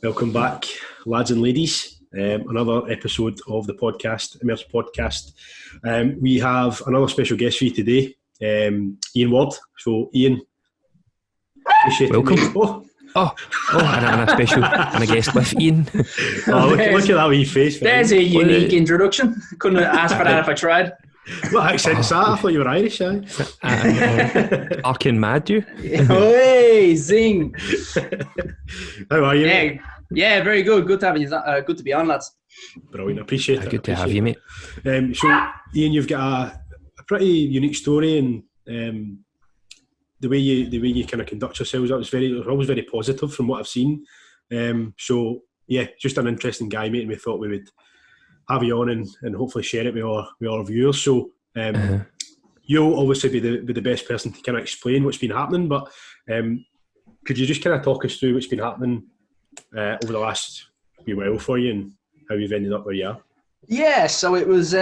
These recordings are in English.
Welcome back, lads and ladies. Another episode of the podcast, Immerse Podcast. We have another special guest for you today, Iain Ward. So, Iain, welcome. And a special and a guest with Iain. Look at that wee face. There's a unique introduction. Couldn't have asked for that if I tried. What accent is that? I thought you were Irish, Arkin mad you. Hey, zing. How are you? Yeah, very good. Good to have you. Good to be on, lads. Brilliant. Appreciate it. Good to have you, mate. So, Iain, you've got a pretty unique story, and the way you kind of conduct yourselves, it was always very positive from what I've seen. So yeah, just an interesting guy, mate, and we thought we would have you on and hopefully share it with our viewers. So you'll obviously be the best person to kind of explain what's been happening, but could you just kind of talk us through what's been happening over the last wee while for you and how you've ended up where you are? Yeah, so it was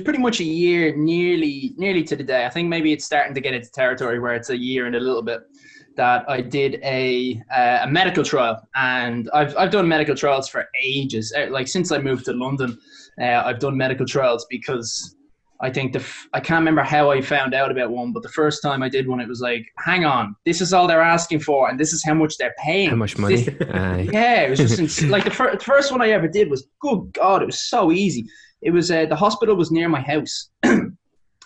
pretty much a year, nearly to the day. I think maybe it's starting to get into territory where it's a year and a little bit, that I did a medical trial. And I've done medical trials for ages. Like since I moved to London, I've done medical trials because I think I can't remember how I found out about one, but the first time I did one, it was like, hang on, this is all they're asking for, and this is how much they're paying. How much money? Yeah, it was just like the first one I ever did was, good God, it was so easy. It was the hospital was near my house, and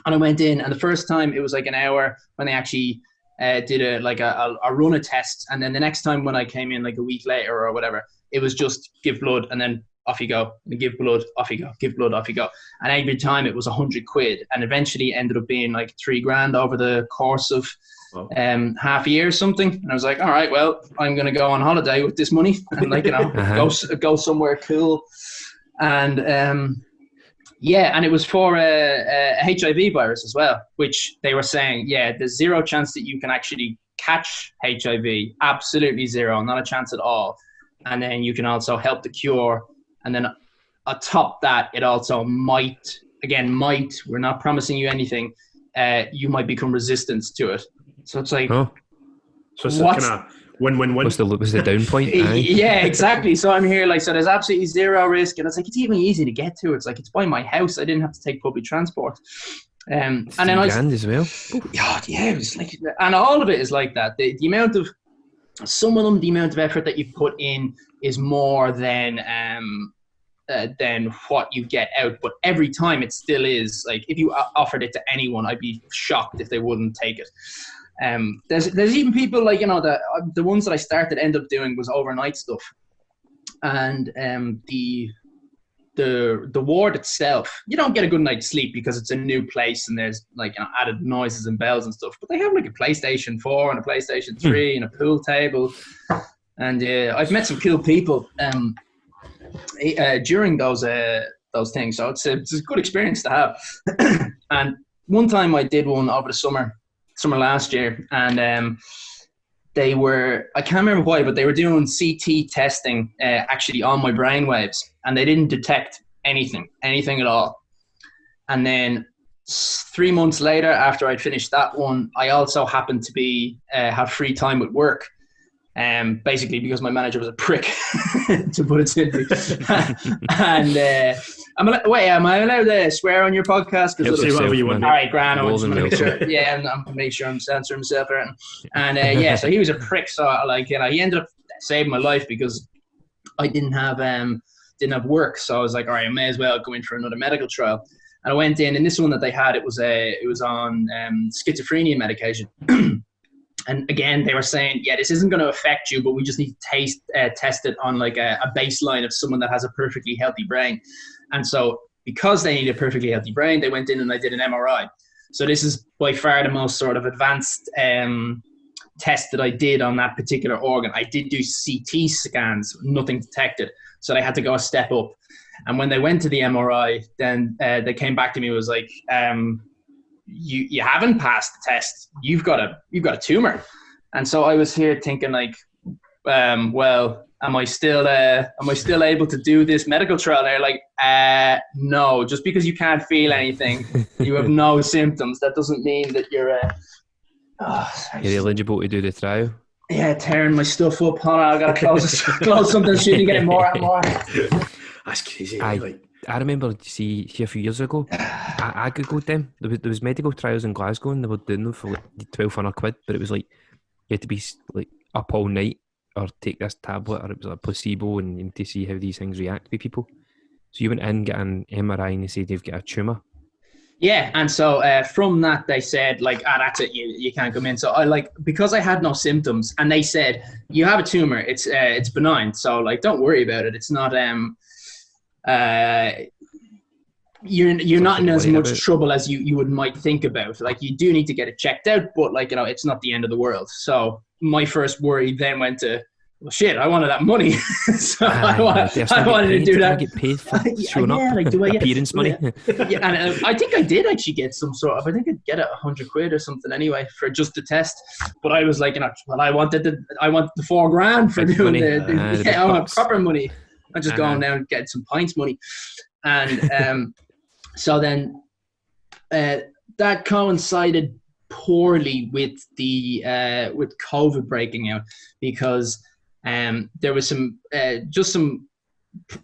I went in, and the first time it was like an hour when they actually did a run of tests, and then the next time when I came in like a week later or whatever, it was just give blood and then off you go, and give blood, off you go, give blood, off you go, and every time it was £100, and eventually ended up being like £3,000 over the course of half a year or something. And I was like, all right, well, I'm gonna go on holiday with this money and go somewhere cool, and yeah, and it was for a HIV virus as well, which they were saying, yeah, there's zero chance that you can actually catch HIV, absolutely zero, not a chance at all. And then you can also help the cure. And then atop that, it also might, we're not promising you anything, you might become resistant to it. So it's like, so it's kind of win-win-win. What's the down point? Yeah, exactly. So I'm here, like, so there's absolutely zero risk, and it's like, it's even easy to get to. It's like, it's by my house. I didn't have to take public transport. And then as well. Yeah, it was like, and all of it is like that. The amount of, some of them, the amount of effort that you put in is more than what you get out. But every time it still is, like, if you offered it to anyone, I'd be shocked if they wouldn't take it. There's even people like, the ones that I started end up doing was overnight stuff, and the ward itself, you don't get a good night's sleep because it's a new place and there's like added noises and bells and stuff. But they have like a PlayStation 4 and a PlayStation 3 and a pool table, and I've met some cool people during those things. So it's a good experience to have. And one time I did one over the summer last year, and they were, I can't remember why, but they were doing CT testing actually on my brainwaves, and they didn't detect anything at all. And then 3 months later, after I'd finished that one, I also happened to be have free time at work, basically because my manager was a prick, to put it simply. And am I allowed to swear on your podcast? Say whatever you want. All right, Gran. I just want to make sure. Yeah, and I'm make sure I'm censoring myself. And yeah, so he was a prick. So he ended up saving my life because I didn't have work. So I was like, all right, I may as well go in for another medical trial. And I went in, and this one that they had, it was on schizophrenia medication. And again, they were saying, yeah, this isn't going to affect you, but we just need to test it on like a baseline of someone that has a perfectly healthy brain. And so because they need a perfectly healthy brain, they went in and I did an MRI. So this is by far the most sort of advanced test that I did on that particular organ. I did do CT scans, nothing detected. So they had to go a step up. And when they went to the MRI, then they came back to me and was like, you haven't passed the test. You've got a tumor. And so I was here thinking like, well, am I still able to do this medical trial? They're like, no, just because you can't feel anything, you have no symptoms, that doesn't mean that you're eligible to do the trial. Yeah, tearing my stuff up. Hold on, I gotta close something so you can get it more and more. That's crazy. I remember, see a few years ago, I googled them. There was medical trials in Glasgow, and they were doing them for like £1,200, but it was like you had to be like up all night or take this tablet, or it was like a placebo, and to see how these things react with people. So you went in, get an MRI, and they said you've got a tumour. Yeah, and so from that they said like, that's it, you can't come in. So I because I had no symptoms, and they said you have a tumor, it's benign, so like don't worry about it. It's not you're not in as much trouble as you might think about. Like you do need to get it checked out, but like it's not the end of the world. So my first worry then went to, well, shit, I wanted that money. So I wanted to do that. Get paid for showing up. Like, do I get appearance money? Yeah, and I think I did actually get some sort of. I think I'd get £100 or something anyway for just the test. But I was like, well, I want the $4,000 for doing I want proper money. I'm just going down and getting some pints money, and so then that coincided poorly with the with COVID breaking out, because there was some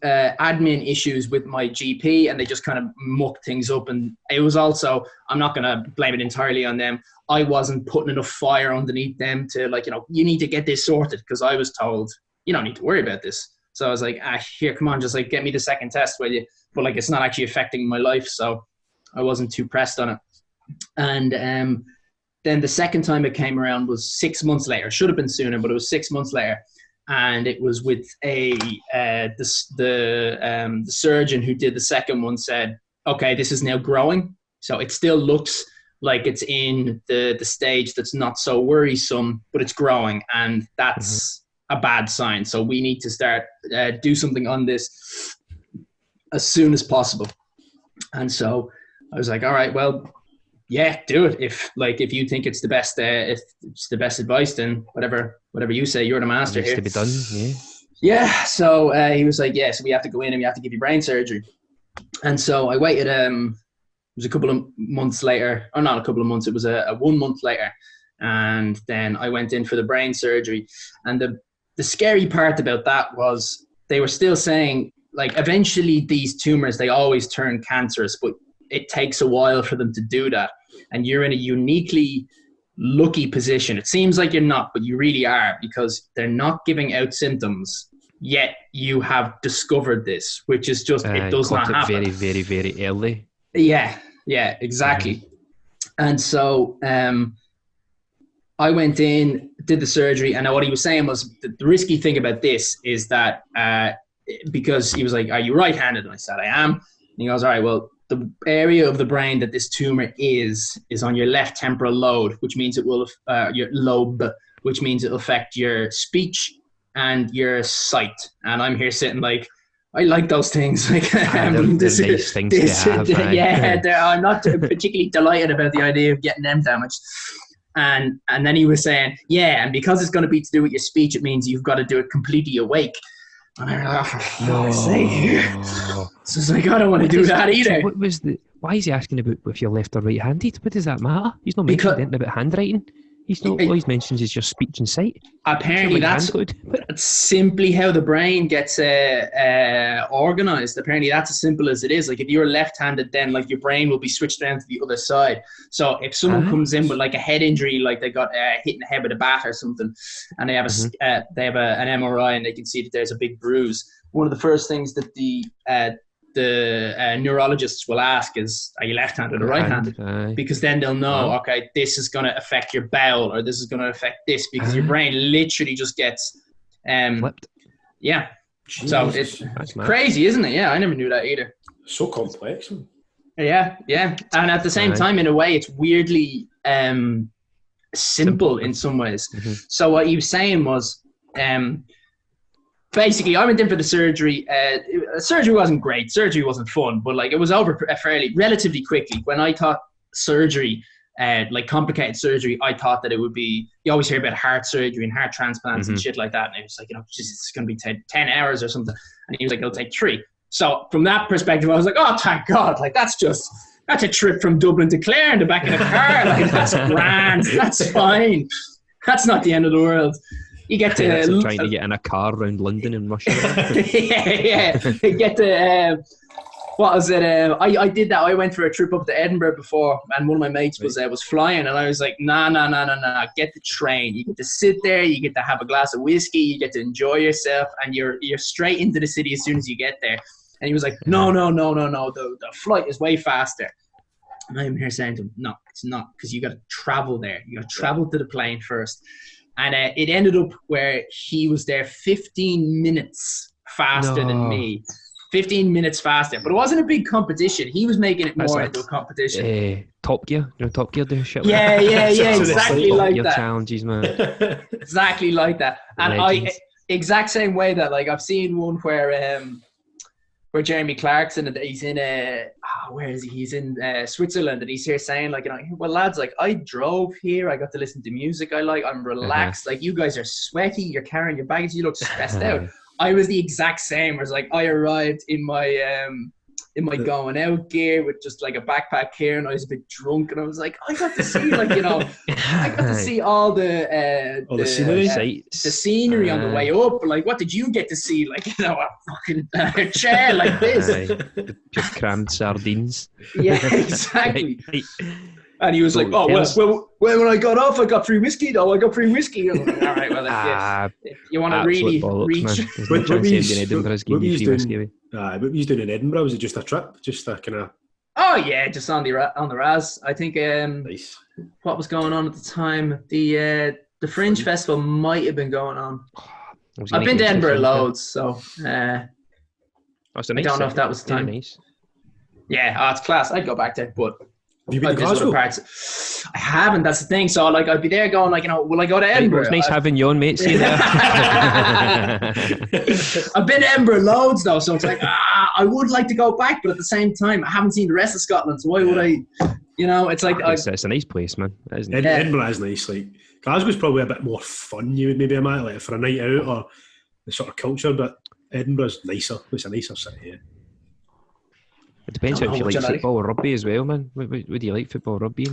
admin issues with my GP, and they just kind of mucked things up. And it was also, I'm not going to blame it entirely on them, I wasn't putting enough fire underneath them to like, you need to get this sorted, because I was told you don't need to worry about this. So I was like, here, come on, just like get me the second test, will you? But like, it's not actually affecting my life, so I wasn't too pressed on it. And then the second time it came around was 6 months later. Should have been sooner, but it was 6 months later. And it was with the surgeon who did the second one said, okay, this is now growing. So it still looks like it's in the stage that's not so worrisome, but it's growing, and that's a bad sign. So we need to start do something on this as soon as possible. And so I was like, all right, well, yeah, do it. If you think it's the best, if it's the best advice, then whatever you say, you're the master here. To be done, yeah. Yeah. So he was like, yeah, so we have to go in and we have to give you brain surgery. And so I waited. It was a couple of months later, or not a couple of months. It was a 1 month later, and then I went in for the brain surgery. And the scary part about that was they were still saying, like, eventually these tumors, they always turn cancerous, but it takes a while for them to do that. And you're in a uniquely lucky position. It seems like you're not, but you really are, because they're not giving out symptoms, yet you have discovered this, which is just, it does not happen. Very, very, very early. Yeah, exactly. And so I went in, did the surgery, and what he was saying was the risky thing about this is that because he was like, are you right-handed? And I said, I am. And he goes, all right, well, the area of the brain that this tumor is on your left temporal lobe, which means it will your lobe, which means it'll affect your speech and your sight. And I'm here sitting like, I like those things. Like, they're nice things to have. I'm not particularly delighted about the idea of getting them damaged. And then he was saying, yeah, and because it's going to be to do with your speech, it means you've got to do it completely awake. And I was like, for fuck's sake. So it's like, I don't want to do that either. Why is he asking about if you're left or right-handed? What does that matter? He's not mentioning anything about handwriting. All he mentions is your speech and sight. Apparently that's simply how the brain gets organized. Apparently that's as simple as it is. Like, if you're left-handed, then like your brain will be switched around to the other side. So if someone comes in with like a head injury, like they got hit in the head with a bat or something, and they have an MRI and they can see that there's a big bruise, one of the first things that the neurologists will ask is, are you left-handed or right-handed? Because then they'll know, okay, this is going to affect your bowel, or this is going to affect this, because your brain literally just gets flipped. Yeah. Jeez, so it's crazy, isn't it? Yeah, I never knew that either. So complex. Yeah. And at the same time, in a way, it's weirdly simple in some ways. So what he was saying was, basically, I went in for the surgery. Surgery wasn't great. Surgery wasn't fun, but like it was over relatively quickly. When I thought surgery, like complicated surgery, I thought that it would be. You always hear about heart surgery and heart transplants and shit like that, and it was like, it's going to be 10 hours or something. And he was like, it'll take 3. So from that perspective, I was like, oh, thank God! Like that's a trip from Dublin to Clare in the back of the car. Like that's grand. That's fine. That's not the end of the world. You get to That's like trying to get in a car around London and rush it. yeah. You get to what was it? I did that. I went for a trip up to Edinburgh before, and one of my mates was flying, and I was like, nah. Get the train. You get to sit there. You get to have a glass of whiskey. You get to enjoy yourself, and you're straight into the city as soon as you get there. And he was like, no. The flight is way faster. And I'm here saying to him, no, it's not, because you got to travel there. You got to travel to the plane first. And it ended up where he was there 15 minutes faster than me. 15 minutes faster, but it wasn't a big competition. He was making it more into a competition. Top Gear, Top Gear do shit. Yeah, exactly like that. Challenges, man. Exactly like that. And exact same way that, like, I've seen one where Jeremy Clarkson, he's in where is he? He's in Switzerland, and he's here saying, like, well, lads, like, I drove here, I got to listen to music I like, I'm relaxed. Like, you guys are sweaty, you're carrying your baggage, you look stressed out. I was the exact same. Whereas, like, I arrived in my going out gear with just like a backpack here, and I was a bit drunk, and I was like, I got to see, like, I got to see all the scenery, the scenery on the way up. Like, what did you get to see? Like, a fucking chair like this, just crammed sardines. Yeah, exactly. And he was like, oh, well, when I got off, I got free whiskey, though. I got free whiskey. I was like, all right, well, if you want to really reach... What were you doing in Edinburgh? Was it just a trip? Just a kind of... Oh, yeah, just on the Raz. I think, nice. What was going on at the time? The Fringe Festival might have been going on. I've been to Edinburgh loads, so... I don't know if that was the time. Nice. Yeah, it's class. I'd go back there, but... Have you been to Glasgow? I haven't. That's the thing. So, like, I'd be there going, like, will I go to Edinburgh? It's nice having you on, mate. See you there. I've been to Edinburgh loads, though. So it's like, I would like to go back, but at the same time, I haven't seen the rest of Scotland. So why would I? It's like it's a nice place, man. Edinburgh is nice. Like, Glasgow's probably a bit more fun. You would maybe imagine, like, for a night out or the sort of culture, but Edinburgh's nicer. It's a nicer city. Yeah. It depends if you like football or rugby as well, man. What do you like, football or rugby?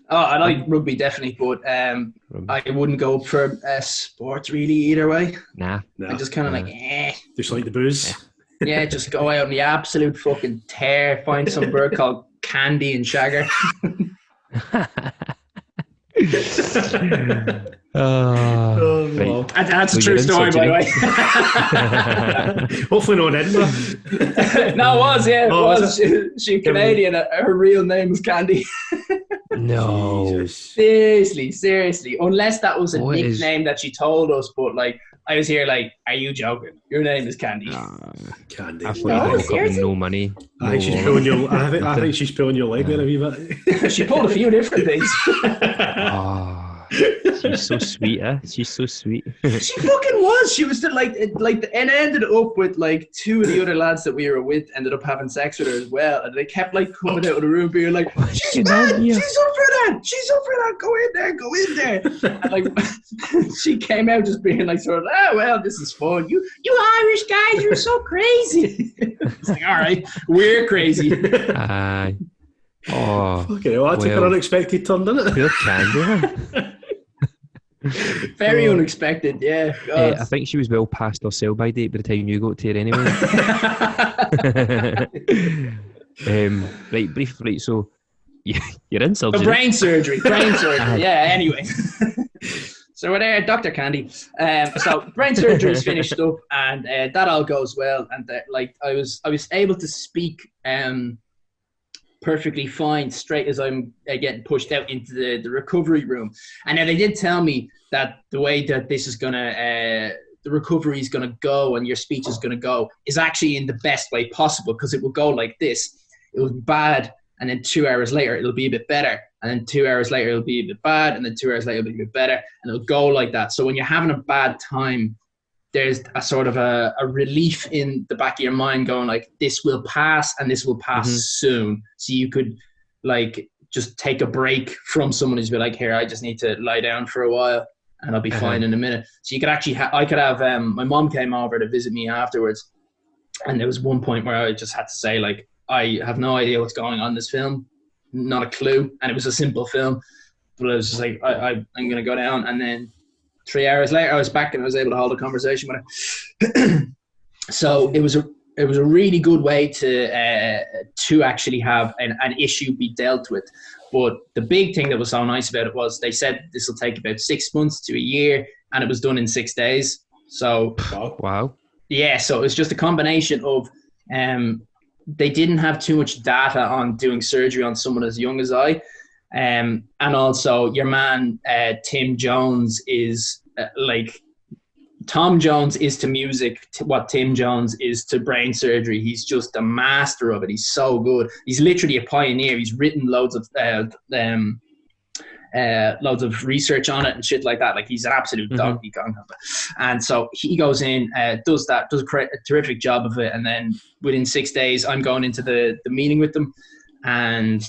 Oh, I like rugby, definitely, but I wouldn't go for sports really either way. Nah. I just kind of like, Just like the booze? Yeah, just go out on the absolute fucking tear, find some bird called Candy and Shagger. Right. That's a true story, by the way. Hopefully not Edinburgh. No, it was, yeah. It was. She's Canadian. Her real name was Candy. No. Seriously. Unless that was a nickname that she told us, but, like, I was here like, are you joking? Your name is Candy. Candy. I thought you got no money. I think she's pulling your leg there a wee bit. She pulled a few different things. She's so sweet, She's so sweet. She fucking was. She was like, and ended up with, like, two of the other lads that we were with ended up having sex with her as well, and they kept, like, coming out of the room being like, she's up for that. Go in there. And, like, she came out just being like, sort of, oh well, this is fun. You Irish guys, you're so crazy. It's like, all right, we're crazy. Okay, well, that took an unexpected turn, didn't it? Pure Candy. Very unexpected, yeah. I think she was well past her sell-by date by the time you got to her anyway. Right, briefly, so you're in surgery. Brain surgery. Yeah, anyway. So we're there, Dr. Candy. So brain surgery is finished up, and that all goes well. And like, I was able to speak perfectly fine straight as I'm getting pushed out into the recovery room. And then they did tell me that the way that this is gonna the recovery is gonna go and your speech is gonna go is actually in the best way possible, because it will go like this. It will be bad, and then 2 hours later it'll be a bit better, and then 2 hours later it'll be a bit bad, and then 2 hours later it'll be a bit better, and it'll go like that. So when you're having a bad time, there's a sort of a relief in the back of your mind going like, this will pass, and this will pass soon. So you could, like, just take a break from someone who's be like, here, I just need to lie down for a while and I'll be fine in a minute. So you could actually, I could have, my mom came over to visit me afterwards. And there was one point where I just had to say, like, I have no idea what's going on in this film. Not a clue. And it was a simple film. but I was just like, I'm going to go down. And then 3 hours later, I was back and I was able to hold a conversation with her. So it was a really good way to actually have an issue be dealt with. But the big thing that was so nice about it was they said this will take about 6 months to a year, and it was done in 6 days. So wow. Yeah, so it was just a combination of they didn't have too much data on doing surgery on someone as young as I. And also your man, Tim Jones, is Tom Jones is to music what Tim Jones is to brain surgery. He's just a master of it. He's so good. He's literally a pioneer. He's written loads of research on it and shit like that. Like, he's an absolute donkey Kong. And so he goes in, does a terrific job of it. And then within 6 days, I'm going into the meeting with them. And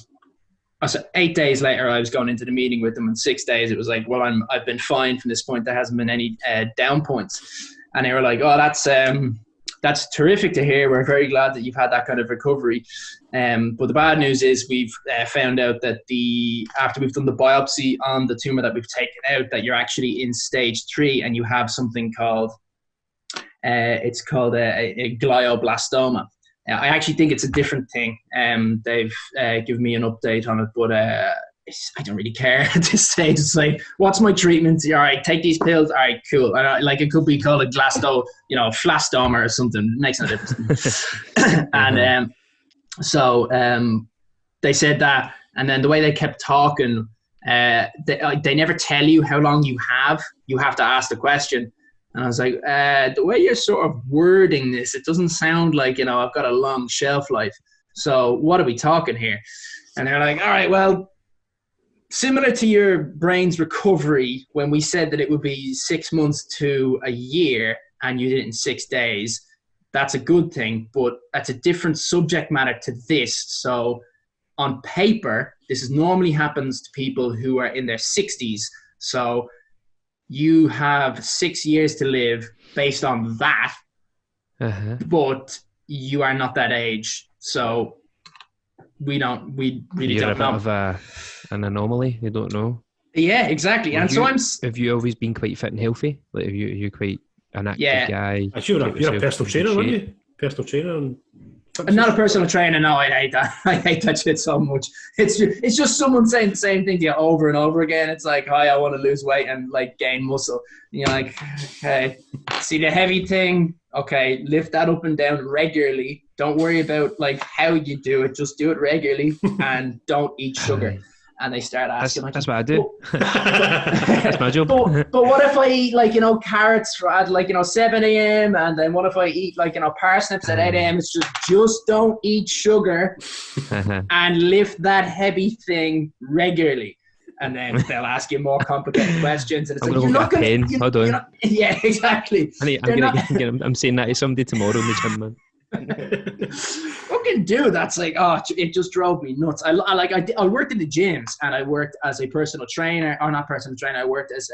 so 8 days later, I was going into the meeting with them. In 6 days, it was like, well, I've been fine from this point. There hasn't been any down points. And they were like, oh, that's terrific to hear. We're very glad that you've had that kind of recovery. But the bad news is we've found out that after we've done the biopsy on the tumor that we've taken out, that you're actually in stage 3 and you have something called a glioblastoma. I actually think it's a different thing. They've given me an update on it, but I don't really care at this stage. It's like, what's my treatment? All right, take these pills. All right, cool. And it could be called a flastoma or something. It makes no difference. And so they said that, and then the way they kept talking, they never tell you how long you have. You have to ask the question. And I was like, the way you're sort of wording this, it doesn't sound like, I've got a long shelf life. So what are we talking here? And they're like, all right, well, similar to your brain's recovery, when we said that it would be 6 months to a year and you did it in 6 days, that's a good thing, but that's a different subject matter to this. So on paper, this normally happens to people who are in their 60s. So you have 6 years to live based on that, but you are not that age. So we really don't know. You're a bit of an anomaly. You don't know. Yeah, exactly. Have you always been quite fit and healthy? Like, are you quite an active guy? You're a personal trainer, aren't you? Personal trainer. I'm not a personal trainer. No, I hate that. I hate that shit so much. It's just someone saying the same thing to you over and over again. It's like, hi, I want to lose weight and gain muscle. And you're like, okay, see the heavy thing. Okay, lift that up and down regularly. Don't worry about how you do it. Just do it regularly and don't eat sugar. And they start asking. That's what I do. That's my job. But what if I eat carrots at 7 a.m. and then what if I eat parsnips at 8 a.m. It's just don't eat sugar and lift that heavy thing regularly. And then they'll ask you more complicated questions. And it's you're not going to... Hold on. Yeah, exactly. I'm saying that to somebody tomorrow in the gym, man. Fucking dude, that's it just drove me nuts. I worked in the gyms and I worked as a personal trainer, or not personal trainer. I worked as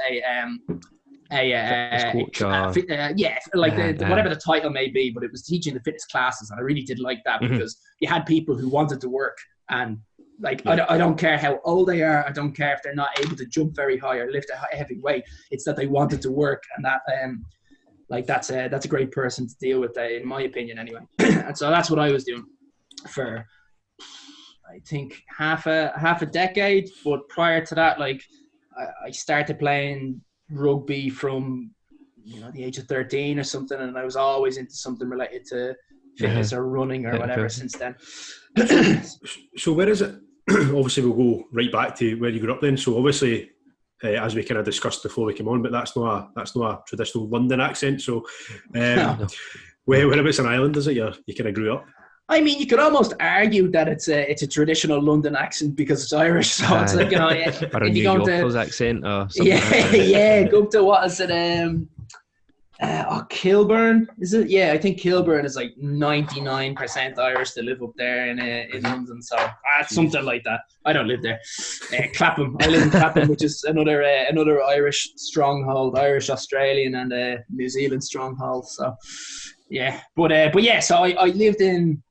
coach, whatever the title may be, but it was teaching the fitness classes, and I really did like that because you had people who wanted to work, and I don't care how old they are. I don't care if they're not able to jump very high or lift a heavy weight. It's that they wanted to work, and that that's a great person to deal with, in my opinion, anyway. And so that's what I was doing for, I think, half a decade. But prior to that, I started playing rugby from the age of 13 or something, and I was always into something related to fitness or running or whatever since then. So where is it? Obviously, we'll go right back to where you grew up then. So obviously, as we kind of discussed before we came on, but that's not a traditional London accent. So whereabouts in Ireland is it you kind of grew up? I mean, you could almost argue that it's a traditional London accent because it's Irish. So it's or a New Yorker's accent or something. Yeah, go up to what is it? Kilburn, is it? Yeah, I think Kilburn is 99% Irish to live up there in London. So something like that. I don't live there. Clapham. I live in Clapham, which is another Irish stronghold, Irish, Australian, and New Zealand stronghold. So yeah, but yeah. So I lived in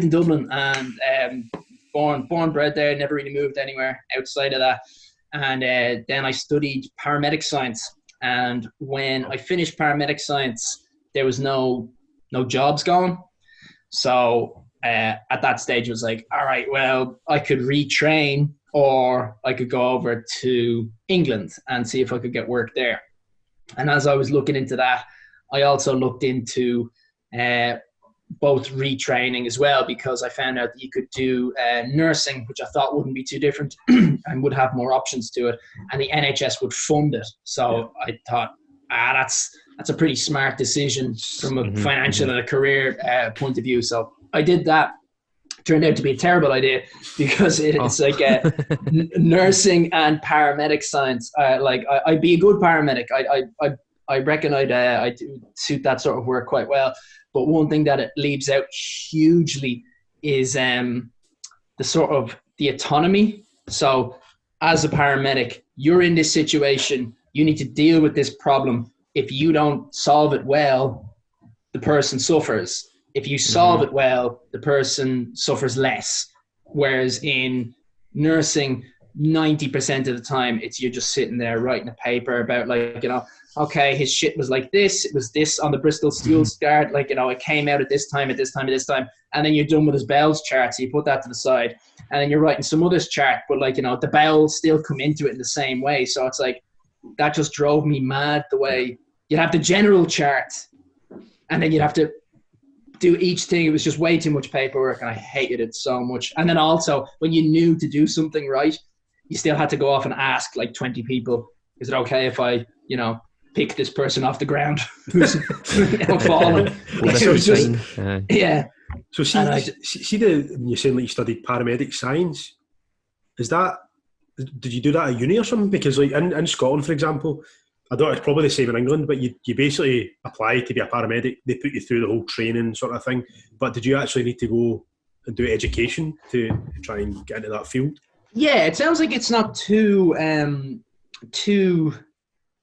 Dublin and born bred there. Never really moved anywhere outside of that. And then I studied paramedic science. And when I finished paramedic science, there was no jobs going. So at that stage, it was like, all right, well, I could retrain, or I could go over to England and see if I could get work there. And as I was looking into that, I also looked into both retraining as well, because I found out that you could do nursing, which I thought wouldn't be too different and would have more options to it, and the NHS would fund it. So I thought, that's a pretty smart decision from a financial and a career point of view. So I did that. Turned out to be a terrible idea, because it's like nursing and paramedic science. I'd be a good paramedic. I reckon I'd suit that sort of work quite well. But one thing that it leaves out hugely is the autonomy. So as a paramedic, you're in this situation, you need to deal with this problem. If you don't solve it well, the person suffers. If you solve it well, the person suffers less. Whereas in nursing, 90% of the time, it's you're just sitting there writing a paper about, like, okay, his shit was like this. It was this on the Bristol stool start. Like, it came out at this time, at this time, at this time. And then you're done with his bowels chart. So you put that to the side. And then you're writing some other chart. But, like, the bowels still come into it in the same way. So it's like, that just drove me mad, the way you'd have the general chart. And then you'd have to do each thing. It was just way too much paperwork, and I hated it so much. And then also, when you knew to do something right, you still had to go off and ask like 20 people, is it okay if I, pick this person off the ground who's falling? It was just, yeah. So see when you're saying like you studied paramedic science, did you do that at uni or something? Because like in Scotland, for example, I don't know, it's probably the same in England, but you basically apply to be a paramedic. They put you through the whole training sort of thing. But did you actually need to go and do education to try and get into that field? Yeah, it sounds like it's not too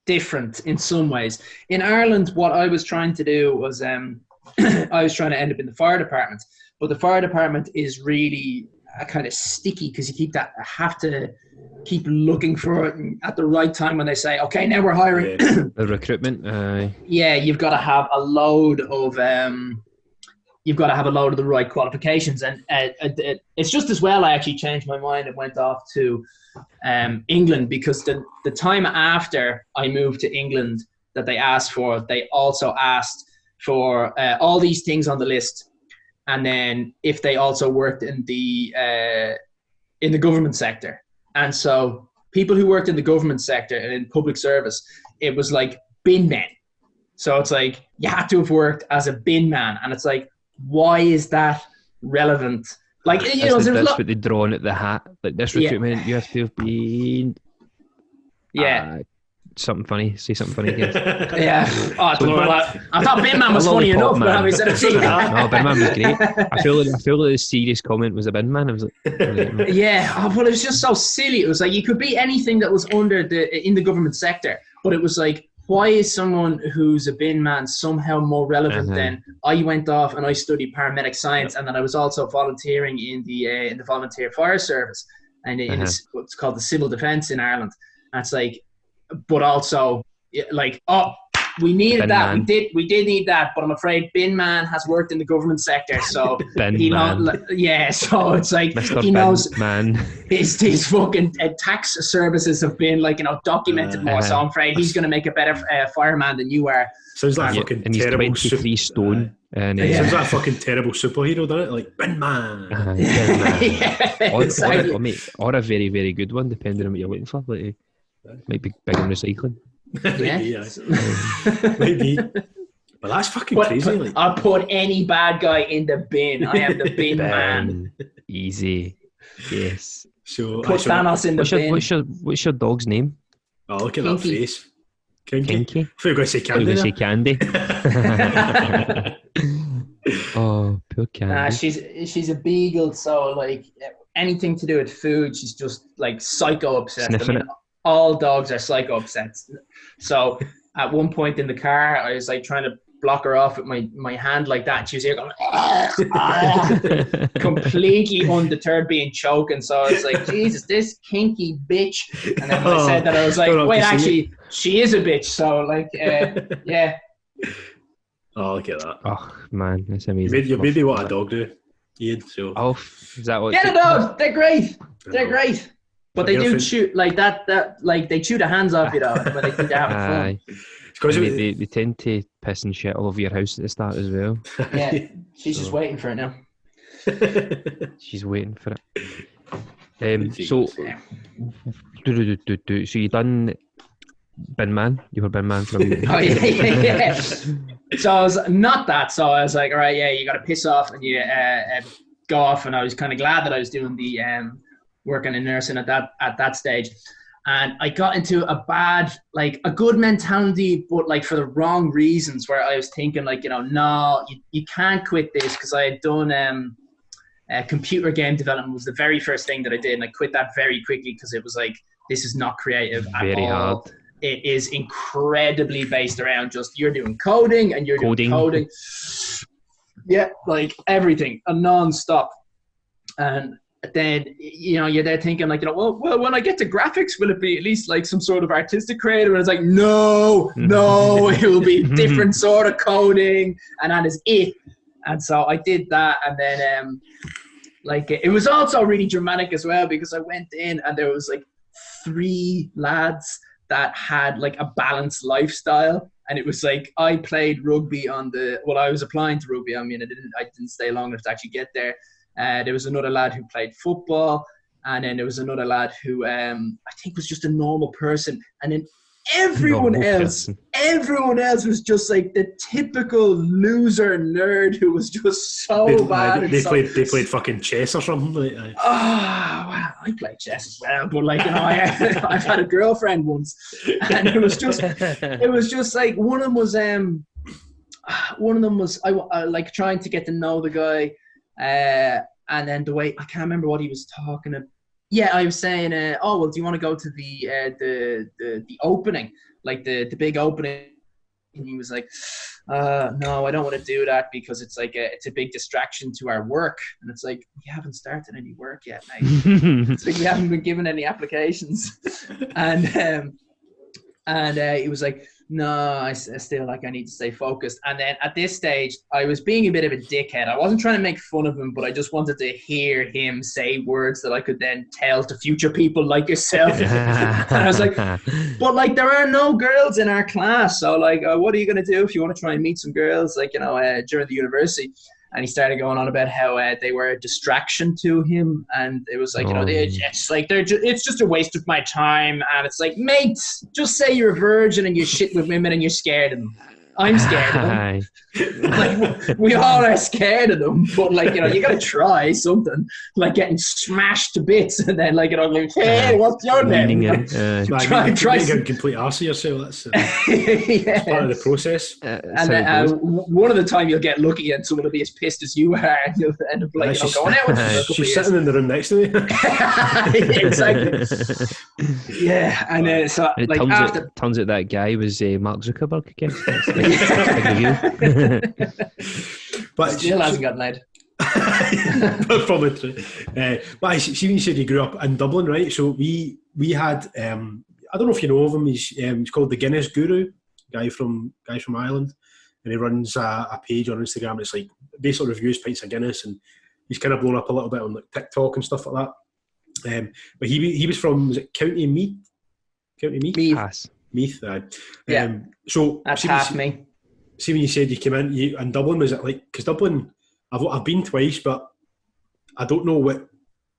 different in some ways. In Ireland, what I was trying to do was I was trying to end up in the fire department. But the fire department is really kind of sticky, because you have to keep looking for it at the right time when they say, okay, now we're hiring. The recruitment. Yeah, you've got to have a load of the right qualifications, and it's just as well I actually changed my mind and went off to England, because the time after I moved to England that they asked for, they also asked for all these things on the list, and then if they also worked in the government sector. And so people who worked in the government sector and in public service, it was like bin men. So it's like you had to have worked as a bin man, and it's like, why is that relevant? Like, that's what they draw on at the hat. Like this recruitment, you have to have been. Yeah. Something funny. Say something funny again. Yeah. I thought Bin Man was funny enough, but having said it, no, Bin Man was great. I feel like the serious comment was a Bin Man. I was like, yeah. Well, it was just so silly. It was like you could be anything that was in the government sector, but it was like, why is someone who's a bin man somehow more relevant than I went off and I studied paramedic science, and then I was also volunteering in the volunteer fire service, and it's what's called the civil defence in Ireland. And it's like, but also like, we needed bin that. Man. We did need that, but I'm afraid Bin Man has worked in the government sector, so so it's like Mr. he knows man. His fucking tax services have been like documented more. So I'm afraid he's going to make a better fireman than you are. Sounds like fucking and terrible. He's 23 stone. Sounds like a fucking terrible superhero, doesn't it? Like Bin Man. Or a very, very good one, depending on what you're looking for. Like, might be big on recycling. Maybe. But that's fucking crazy. Like. I'll put any bad guy in the bin. I am the bin man. Easy. Yes. So put Thanos in the bin. What's your dog's name? Oh, look at Kinky. That face. Kinky. I thought you were going to say Candy. I was going to say Candy. Oh, poor Candy. She's a beagle, so like anything to do with food, she's just like psycho obsessed. Sniffing it. All dogs are psycho obsessed. So at one point in the car, I was like trying to block her off with my hand like that. And she was here going, completely undeterred, being choking. So I was like, Jesus, this kinky bitch. And then when I said that, I was like, wait, actually, she is a bitch. So like, yeah. Oh, look at that. Oh man, that's amazing. You made me want a dog do, Ian. So is that what? Get a dog. They're great. They're great. But they do chew like that. Like they chew the hands off you, though. But they think they're having fun. Because they tend to piss and shit all over your house at the start as well. Yeah, she's just waiting for it now. She's waiting for it. So you done Bin Man? You were Bin Man for a week. Oh yeah. So I was not that. So I was like, all right, yeah, you got to piss off and you go off. And I was kind of glad that I was doing the working in nursing at that stage. And I got into a good mentality, but like for the wrong reasons, where I was thinking like, no, you can't quit this, because I had done computer game development was the very first thing that I did. And I quit that very quickly because it was like, this is not creative at all. Hard. It is incredibly based around just you're doing coding and you're doing coding. Yeah, like everything, a non-stop. And then, you're there thinking like, well, when I get to graphics, will it be at least like some sort of artistic creative? And it's like, no, it will be different sort of coding. And that is it. And so I did that. And then, it was also really dramatic as well, because I went in and there was like 3 lads that had like a balanced lifestyle. And it was like, I played rugby I was applying to rugby. I mean, I didn't stay long enough to actually get there. There was another lad who played football, and then there was another lad who I think was just a normal person, and then everyone else was just like the typical loser nerd who was just so bad. They played fucking chess or something. Wow, I played chess as well, but I've had a girlfriend once, and it was just like one of them was like trying to get to know the guy. And then the way, I can't remember what he was talking about. Yeah, I was saying, do you want to go to the opening, like the big opening? And he was like, no, I don't want to do that, because it's like it's a big distraction to our work. And it's like, we haven't started any work yet, mate. It's like we haven't been given any applications. And he was like, no, I still like I need to stay focused. And then at this stage, I was being a bit of a dickhead. I wasn't trying to make fun of him, but I just wanted to hear him say words that I could then tell to future people like yourself. And I was like, but like there are no girls in our class, so like what are you going to do if you want to try and meet some girls, like during the university? And he started going on about how they were a distraction to him, and it was like, it's just a waste of my time. And it's like, mate, just say you're a virgin and you shit with women and you're scared of them. I'm scared of them. Like, we all are scared of them, but like, you gotta try something, like getting smashed to bits, and then like, like, hey, what's your name? Try a complete arse of yourself. That's part of the process. And then, one of the time you'll get lucky and someone will be as pissed as you are, and you'll end up like, going out with her. She's sitting in the room next to me. Exactly. Yeah, and so and like turns out that guy was Mark Zuckerberg again. But still hasn't got laid. Probably true. But I see when you said you grew up in Dublin, right? So we had I don't know if you know of him. He's called the Guinness Guru, guy from Ireland, and he runs a page on Instagram. It's like basically reviews pints of Guinness, and he's kind of blown up a little bit on like TikTok and stuff like that. But he was from, was it County Meath? Meath, yeah. So that's half me. See, when you said you came in Dublin, was it like, because Dublin, I've been twice, but I don't know what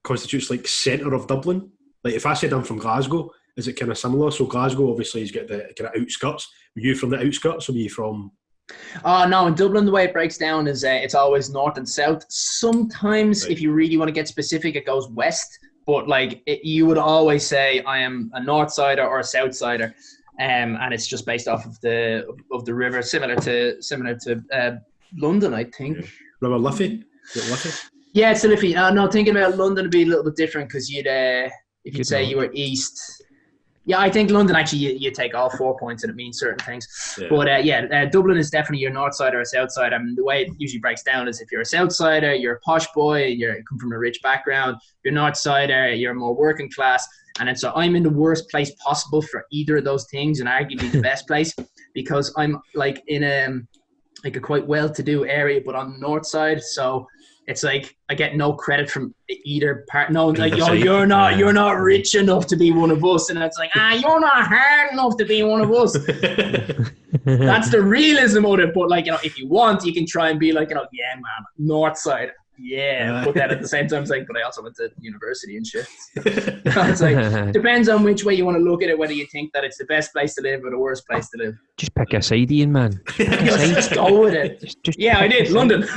constitutes like centre of Dublin. Like if I said I'm from Glasgow, is it kind of similar? So Glasgow obviously has got the kind of outskirts. Were you from the outskirts, or were you from? Oh no, in Dublin the way it breaks down is it's always north and south. Sometimes if you really want to get specific, it goes west. But like you would always say I am a north sider or a south sider. And it's just based off of the river, similar to London, I think. River Liffey? Is it Liffey? Yeah, it's the Liffey. No, thinking about London would be a little bit different, because you'd if you'd say you were east. Yeah, I think London actually you take all 4 points and it means certain things. Yeah. But Dublin is definitely your north side or a south side. I mean, the way it usually breaks down is if you're a south sider, you're a posh boy, you come from a rich background. You're north sider, you're more working class. And then so I'm in the worst place possible for either of those things, and arguably the best place, because I'm like in a quite well-to-do area, but on the north side. So it's like I get no credit from either part. No, like you're not rich enough to be one of us, and it's like you're not hard enough to be one of us. That's the realism of it. But like if you want, you can try and be like yeah, man, north side. Yeah, but then at the same time, it's like, but I also went to university and shit. It's like, depends on which way you want to look at it, whether you think that it's the best place to live or the worst place to live. Just pick a side, Ian, man. Just go with it. Yeah, I did. London.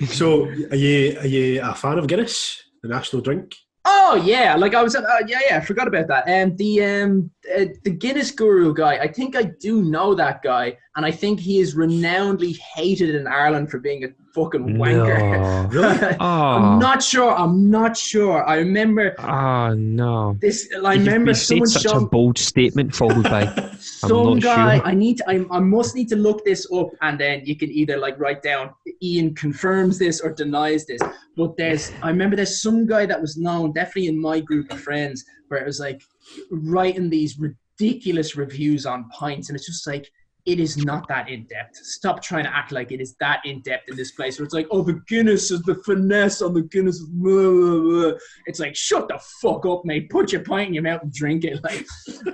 So, are you a fan of Guinness, the national drink? Oh yeah, like I was. I forgot about that. The Guinness guru guy. I think I do know that guy, and I think he is renownedly hated in Ireland for being a fucking wanker. Really? I'm not sure. I remember. Oh no! I remember someone such a bold statement followed by some guy. Sure. I must need to look this up, and then you can either like write down Ian confirms this or denies this. But I remember there's some guy that was known, definitely in my group of friends, where it was like writing these ridiculous reviews on pints, and it's just like, it is not that in depth. Stop trying to act like it is that in depth in this place where it's like, oh, the Guinness is the finesse on the Guinness. Blah, blah, blah. It's like, shut the fuck up, mate. Put your pint in your mouth and drink it. Like,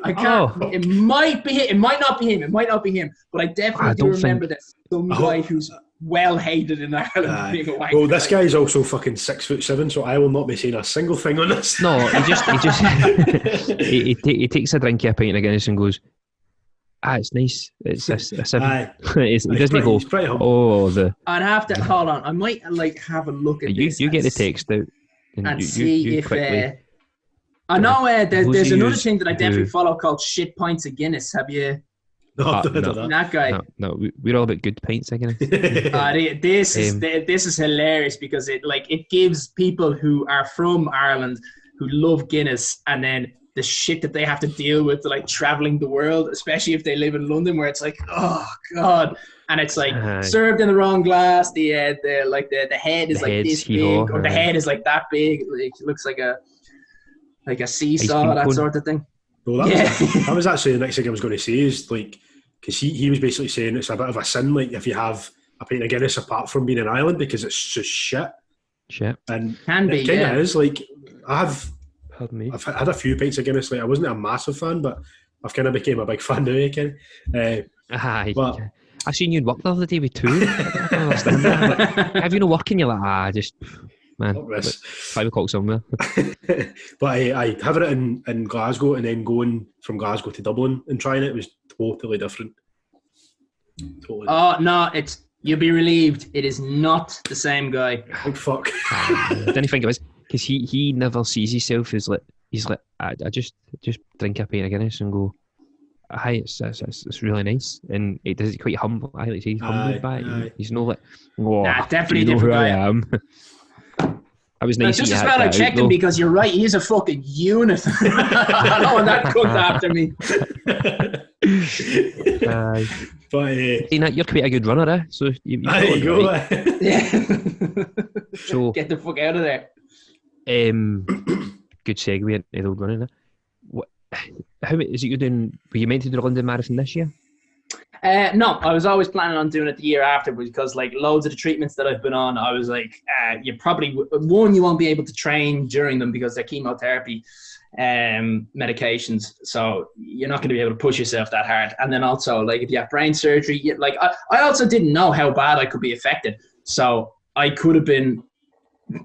I can't. Oh. It might be him. It might not be him. But I definitely do remember that some guy who's well hated in Ireland being a wanker. Well, this guy is also fucking 6'7", so I will not be saying a single thing on this. No, he takes a drink of a pint of Guinness and goes, it's nice. It's a 7. He doesn't go, I'd have to, hold on. I might have a look at this. You get the text out. And see if... I know there's another thing that I definitely follow called Shit Pints of Guinness. Have you... No. That guy. No, we're all about good pints, I guess. This is hilarious because it gives people who are from Ireland who love Guinness, and then the shit that they have to deal with like traveling the world, especially if they live in London, where it's like, oh god, and it's like served in the wrong glass. The head is like this big, or the head is like that big. It looks like a seesaw, that sort of thing. Well, that was actually the next thing I was going to say is like, because he was basically saying it's a bit of a sin, like if you have a pint of Guinness apart from being in Ireland, because it's just shit. And can be, it kind of is. Like I've had a few pints of Guinness. Like I wasn't a massive fan, but I've kind of became a big fan now again. But I seen you in work the other day with 2. I don't understand that. Have you no work and you're like, just... Man, 5 o'clock somewhere. But I have it in Glasgow, and then going from Glasgow to Dublin and trying it was totally different. No, you'll be relieved. It is not the same guy. Oh fuck! Didn't think it was because he never sees himself as he's like I just drink a pint of Guinness and go. Hi, it's really nice, and it does it quite humble. I like to say he's humbled by it. He's no like, definitely different guy. I am. I was nice. Just as well I checked him because you're right. He's a fucking unit. I don't want that cooked after me. But you're quite a good runner, eh? So you go. Right. Yeah. So get the fuck out of there. Good segue into the old running. How is it you're doing? Were you meant to do the London Marathon this year? No, I was always planning on doing it the year after because like loads of the treatments that I've been on, I was like, you probably, you won't be able to train during them because they're chemotherapy medications. So you're not going to be able to push yourself that hard. And then also like if you have brain surgery, I also didn't know how bad I could be affected. So I could have been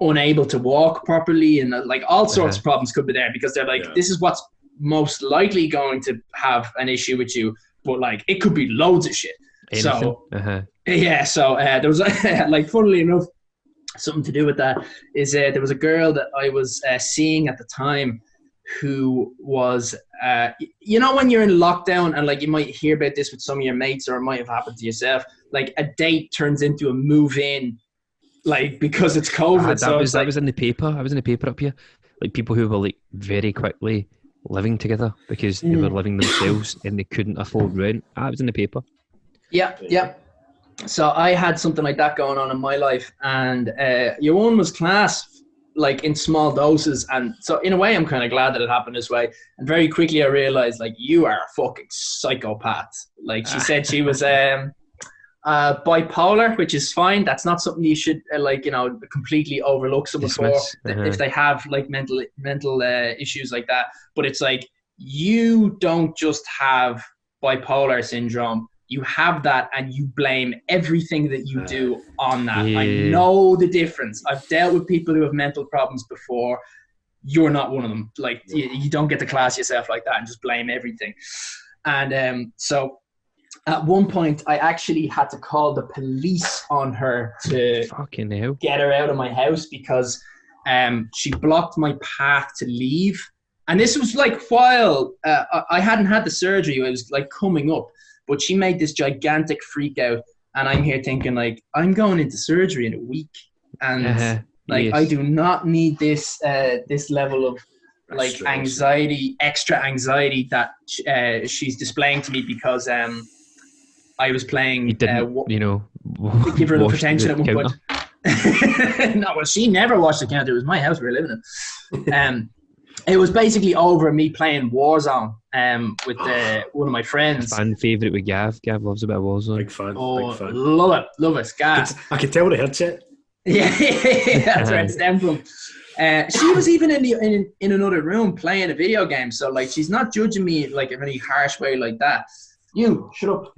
unable to walk properly and like all sorts of problems could be there because they're like, this is what's most likely going to have an issue with you. But like it could be loads of shit. Anything. So there was like funnily enough, something to do with that is there was a girl that I was seeing at the time who was when you're in lockdown and like you might hear about this with some of your mates or it might have happened to yourself, like a date turns into a move in, like because it's COVID. That was in the paper. I was in the paper up here. like people who were like very quickly living together because they were living themselves and they couldn't afford rent. That was in the paper. Yeah. So I had something like that going on in my life, and your one was class, like in small doses. And so in a way, I'm kind of glad that it happened this way. And very quickly, I realized, like, you are a fucking psychopath. Like, she said she was bipolar, which is fine. That's not something you should completely overlook someone for if they have like mental issues like that. But it's like, you don't just have bipolar syndrome. You have that and you blame everything that you do on that. Yeah. I know the difference. I've dealt with people who have mental problems before. You're not one of them. Like, you don't get to class yourself like that and just blame everything. And so at one point, I actually had to call the police on her to get her out of my house because she blocked my path to leave. And this was like while I hadn't had the surgery. It was like coming up. But she made this gigantic freak out, and I'm here thinking, like, I'm going into surgery in a week, and I do not need this this level of like anxiety, extra anxiety that she's displaying to me because I was playing. Give her enough attention at one point. No, well, she never watched the counter. It was my house we were living in. It was basically over me playing Warzone with one of my friends. Fan favourite with Gav. Gav loves a bit of Warzone. Big fan. Oh, big fan. Love it. Gav. I could tell the headset. Yeah, that's where it stemmed from. She was even in another room playing a video game, so like she's not judging me like in any harsh way like that. You shut up.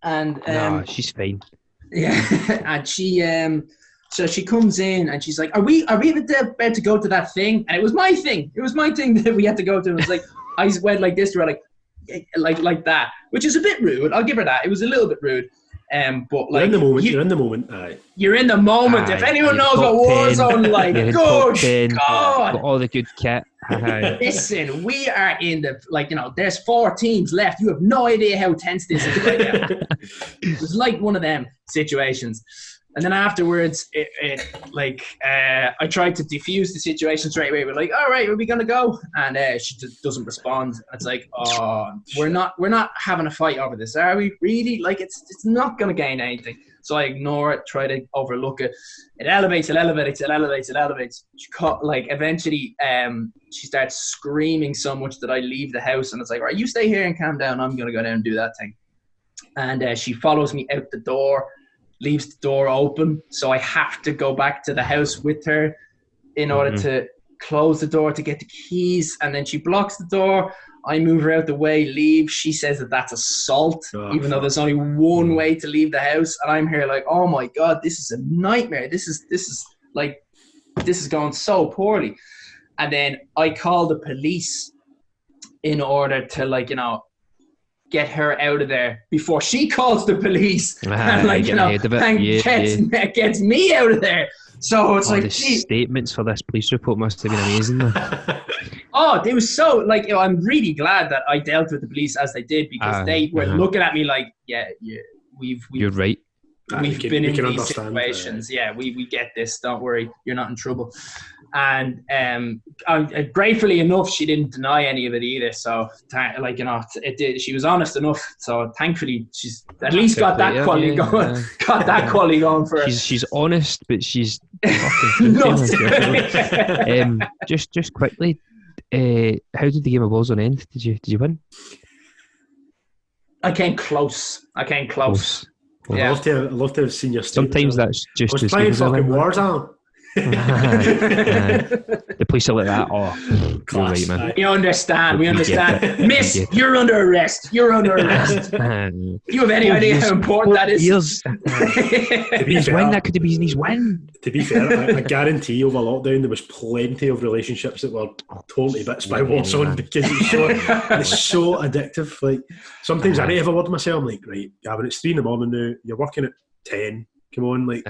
And no, she's fine. Yeah, and she so she comes in and she's like, "Are we about to go to that thing?" And it was my thing. It was my thing that we had to go to. And it was like I went like this to her, like that, which is a bit rude. I'll give her that. It was a little bit rude. But like you're in the moment. Aye. You're in the moment. If anyone knows what Warzone like, good God, got all the good kit. Listen, we are in the there's 4 teams left. You have no idea how tense this is right now. It was like one of them situations. And then afterwards, I tried to defuse the situation straight away. We're like, all right, are we gonna go? And she just doesn't respond. It's like, oh, we're not having a fight over this, are we? Really? Like, it's not gonna gain anything. So I ignore it, try to overlook it. It elevates. She eventually, she starts screaming so much that I leave the house, and it's like, all right, you stay here and calm down. I'm gonna go down and do that thing. And she follows me out the door. Leaves the door open, so I have to go back to the house with her in order to close the door to get the keys, and then she blocks the door. I move her out the way, leave. She says that that's assault, even though there's only one way to leave the house, and I'm here like, oh my God, this is a nightmare. This is going so poorly. And then I call the police in order to get her out of there before she calls the police gets me out of there. So it's the statements for this police report must have been amazing. Oh, they were so I'm really glad that I dealt with the police as they did, because they were looking at me like, you're right. We've been in these situations. We get this. Don't worry, you're not in trouble. And gratefully enough, she didn't deny any of it either. So it did. She was honest enough. So thankfully, she's at least got that quality going. Got that quality going for her. She's honest, but she's just quickly. How did the game of Warzone end? Did you win? I came close. Yeah. I'd love to have seen your statement. Sometimes that's just I was playing fucking Warzone. The police are like that. Oh, you're right, man. We understand. Miss, you're under arrest. You have any idea how important that is? That could have been his win. To be fair, I guarantee over lockdown there was plenty of relationships that were totally bits by Warzone, because it's so addictive. Like, sometimes I need to have a word with myself. I'm like, right, Gavin, it's 3 a.m. now. You're working at 10. Come on, like,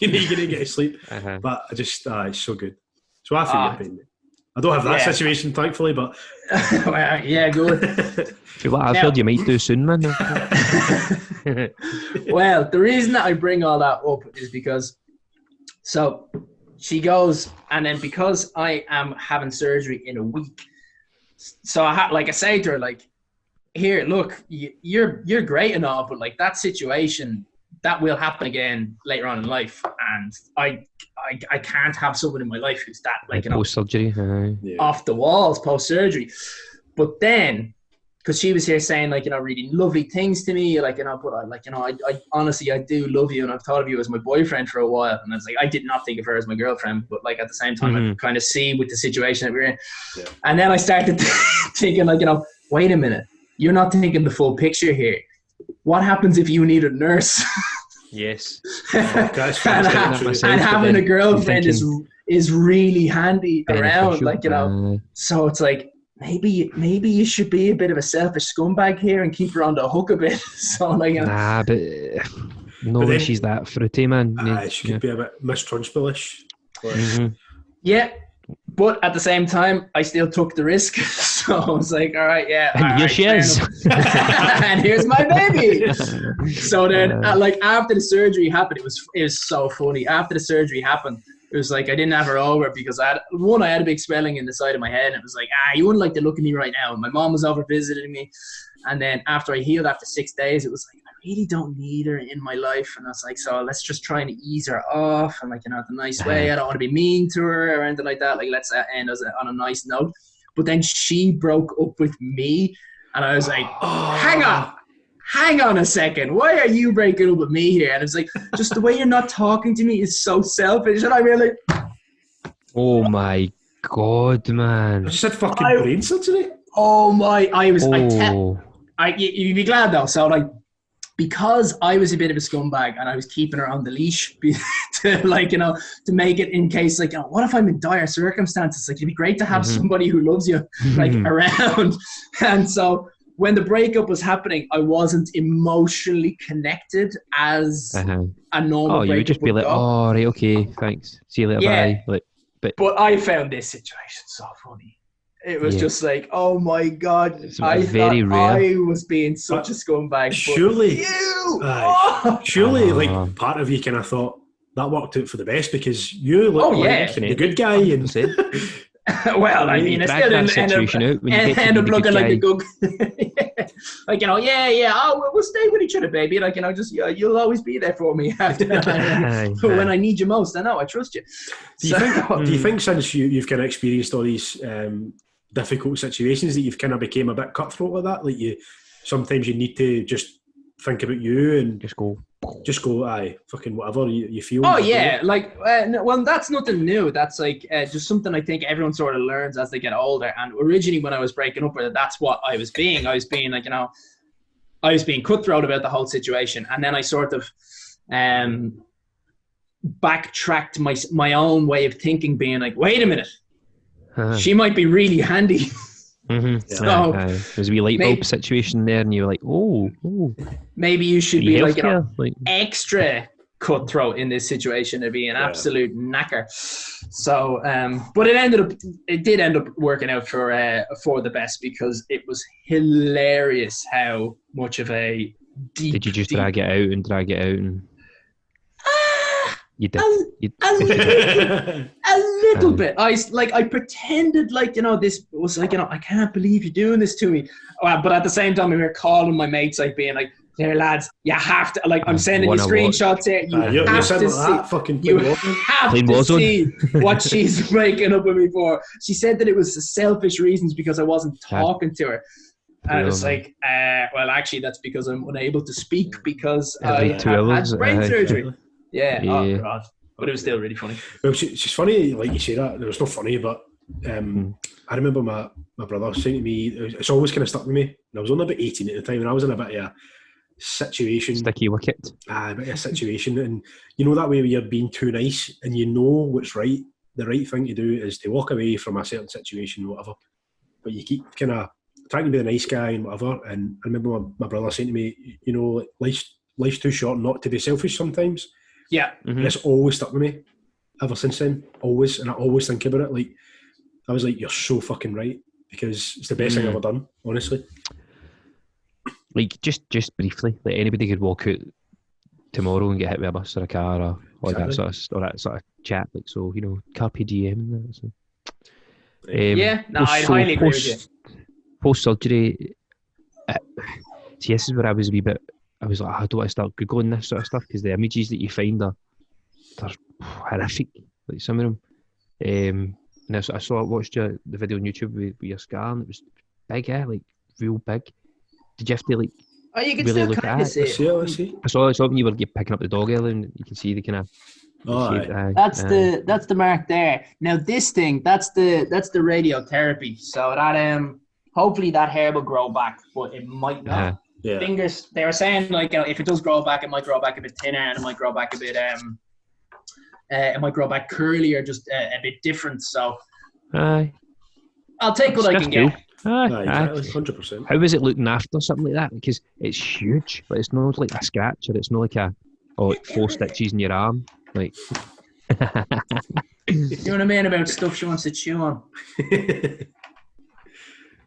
you're going to get to sleep. But I just, it's so good. So I feel your pain. I don't have that situation, thankfully, but... good. Feel like I've heard you might do soon, man. Well, the reason that I bring all that up is because... So, she goes, and then because I am having surgery in a week, so I say to her, like, here, look, you're great and all, but like that situation, that will happen again later on in life, and I can't have someone in my life who's that, like, you know, post surgery, off the walls post surgery. But then, because she was here saying, like, you know, really lovely things to me, like, you know, but I honestly, I do love you, and I've thought of you as my boyfriend for a while. And I was like, I did not think of her as my girlfriend, but like at the same time, I kind of see with the situation that we're in. Yeah. And then I started thinking, like, you know, wait a minute, you're not thinking the full picture here. What happens if you need a nurse? Yes. and having a girlfriend is really handy around, like, you know. So it's like, maybe you should be a bit of a selfish scumbag here and keep her on the hook a bit. So, like, you know. Nah, but no, she's that fruity, man. She could be a bit Miss Trunchbull-ish. Yeah, but at the same time, I still took the risk. So I was like, all right, yeah. And here she is. And here's my baby. So then, like, after the surgery happened, it was so funny. After the surgery happened, it was like I didn't have her over because I had a big swelling in the side of my head, and it was like, you wouldn't like to look at me right now. And my mom was over visiting me, and then after I healed after 6 days, it was like, I really don't need her in my life. And I was like, so let's just try and ease her off, and, like, you know, the nice way. I don't want to be mean to her or anything like that. Like, let's end on a nice note. But then she broke up with me, and I was like, hang on a second. Why are you breaking up with me here? And it's like, just the way you're not talking to me is so selfish. And I really... Oh my God, man. I just had fucking brain surgery. Oh my... You'd be glad though. So, like, because I was a bit of a scumbag and I was keeping her on the leash to, like, you know, to make it in case, like, you know, what if I'm in dire circumstances? Like, it'd be great to have somebody who loves you, like, around. And so when the breakup was happening, I wasn't emotionally connected as a normal breakup. You would just be like, oh, right, okay, thanks. See you later, bye. Like, but I found this situation so funny. It was just like, oh my God, I thought I was being such a scumbag. Surely, like, part of you kind of thought that worked out for the best because you look like the good guy. And well, I mean, I still end up looking like the good like, you know, we'll stay with each other, baby. Like, you know, just you'll always be there for me after when I need you most. I know, I trust you. Do you think since you've kind of experienced all these difficult situations that you've kind of became a bit cutthroat like that? Like, sometimes you need to just think about you and just go fucking whatever you feel. Oh yeah, like, well, that's nothing new. That's like just something I think everyone sort of learns as they get older. And originally when I was breaking up with it, that's what I was being. I was being, like, you know, I was being cutthroat about the whole situation. And then I sort of backtracked my own way of thinking, being like, wait a minute, she might be really handy. So there's a wee light bulb situation there, and you're like, oh, maybe you should be, like, you know, extra cutthroat in this situation. It'd be an absolute knacker. So, but it did end up working out for the best, because it was hilarious how much of a deep. Did you just drag it out and? You did. A little bit. I pretended, like, you know, this was like, you know, I can't believe you're doing this to me. But at the same time, we were calling my mates, like, being like, there, lads, you have to, like, I'm sending you screenshots here. You have to see what she's breaking up with me for. She said that it was selfish reasons because I wasn't talking to her. And I was like, well, actually, that's because I'm unable to speak because I had brain surgery. Yeah. Oh God. But it was still really funny. Well, it's funny, like you say that. It was not funny, but I remember my brother saying to me, it's always kind of stuck with me. And I was only about 18 at the time, and I was in a bit of a situation. Sticky wicket. A bit of a situation. And you know that way where you're being too nice and you know what's right. The right thing to do is to walk away from a certain situation, whatever. But you keep kind of trying to be the nice guy and whatever. And I remember my brother saying to me, you know, life's too short not to be selfish sometimes. Yeah. And it's always stuck with me ever since then. Always. And I always think about it. Like, I was like, you're so fucking right, because it's the best thing I've ever done, honestly. Like, just briefly, like, anybody could walk out tomorrow and get hit with a bus or a car or or Exactly. that sort of chat. Like, so, you know, carpe diem and that. So. Yeah, no, I'd highly agree with you. Post surgery, see, this is where I was a wee bit. I was like, I don't want to start googling this sort of stuff because the images that you find they're horrific. Like some of them. And I watched the video on YouTube with your scar, and it was big, like real big. Did you have to like? Oh, you can really still look kind of at see it. Let's see. I saw something you were picking up the dog earlier, and you can see the kind of. That's the mark there. Now this thing, that's the radiotherapy. So that hopefully that hair will grow back, but it might not. Yeah. Fingers. They were saying like, you know, if it does grow back, it might grow back a bit thinner, and it might grow back a bit it might grow back curly or just a bit different. So I'll take what I can get. Exactly, 100%. How is it looking after something like that? Because it's huge, but it's not like a scratch, or it's not like like 4 stitches in your arm. Like, you know what I mean about stuff she wants to chew on.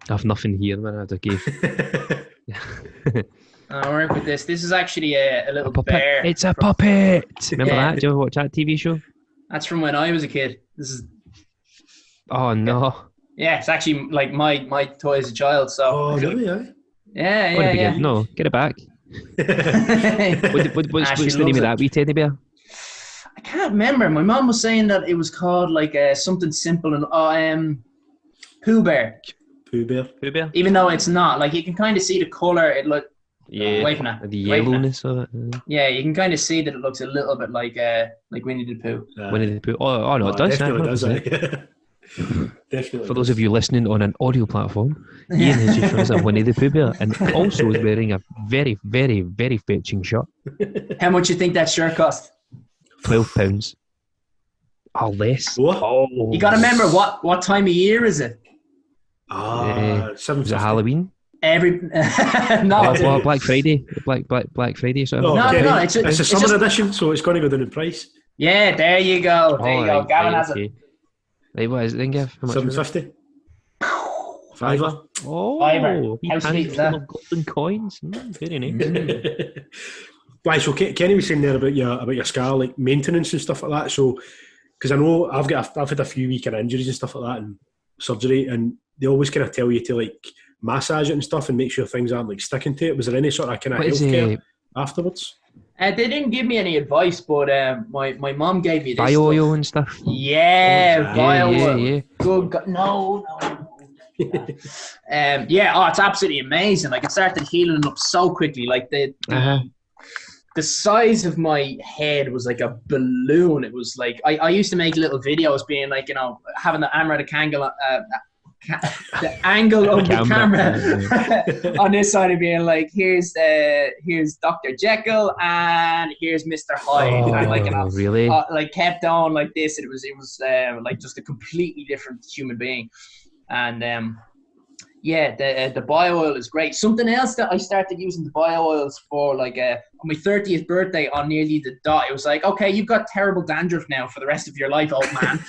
I've nothing here, man. I gave. I'll work with this. This is actually a little bear. It's a puppet. Remember that? Did you ever watch that TV show? That's from when I was a kid. This is. Oh no. Yeah, it's actually like my toy as a child. So. Oh really? Yeah. No, get it back. What's the name of that wee teddy bear? I can't remember. My mom was saying that it was called like something simple and Pooh Bear. Pooh Bear. Even though it's not, like you can kind of see the color. It look. Yeah. Wait for that. The yellowness of it. Yeah, you can kind of see that it looks a little bit like Winnie the Pooh. Winnie the Pooh. Oh no, it does. Definitely does. Definitely. For those of you listening on an audio platform, Iain has just shown us a Winnie the Pooh bear, and also is wearing a very, very, very fetching shirt. How much you think that shirt cost? £12. Oh, less. What? Oh. You got to remember what time of year is it? Is it Halloween? Not Black Friday. Black Friday. So no. It's a summer edition, so it's going to go down in price. Yeah, there you go. There you go. Gavin has it. Right, what is it then, Gav? $7.50. $5. Oh, $5. How sweet is that? Full of golden coins. Very nice. Right, so Kenny was saying there about your scar, like maintenance and stuff like that. So, because I know I've had a few weekend injuries and stuff like that, and surgery, and they always kind of tell you to like massage it and stuff and make sure things aren't like sticking to it. Was there any sort of kind of healthcare afterwards? They didn't give me any advice, but my mom gave me this bio oil and stuff. Yeah, bio oil. Yeah. Good. No. It's absolutely amazing. Like it started healing up so quickly. Like the size of my head was like a balloon. It was like I used to make little videos, being like, you know, having the angle of the camera on this side of being like, here's Dr. Jekyll and here's Mr. Hyde, and like, you know, really, like kept on like this, and it was like just a completely different human being, and the bio oil is great. Something else that I started using the bio oils for, like on my 30th birthday, on nearly the dot, it was like, okay, you've got terrible dandruff now for the rest of your life, old man.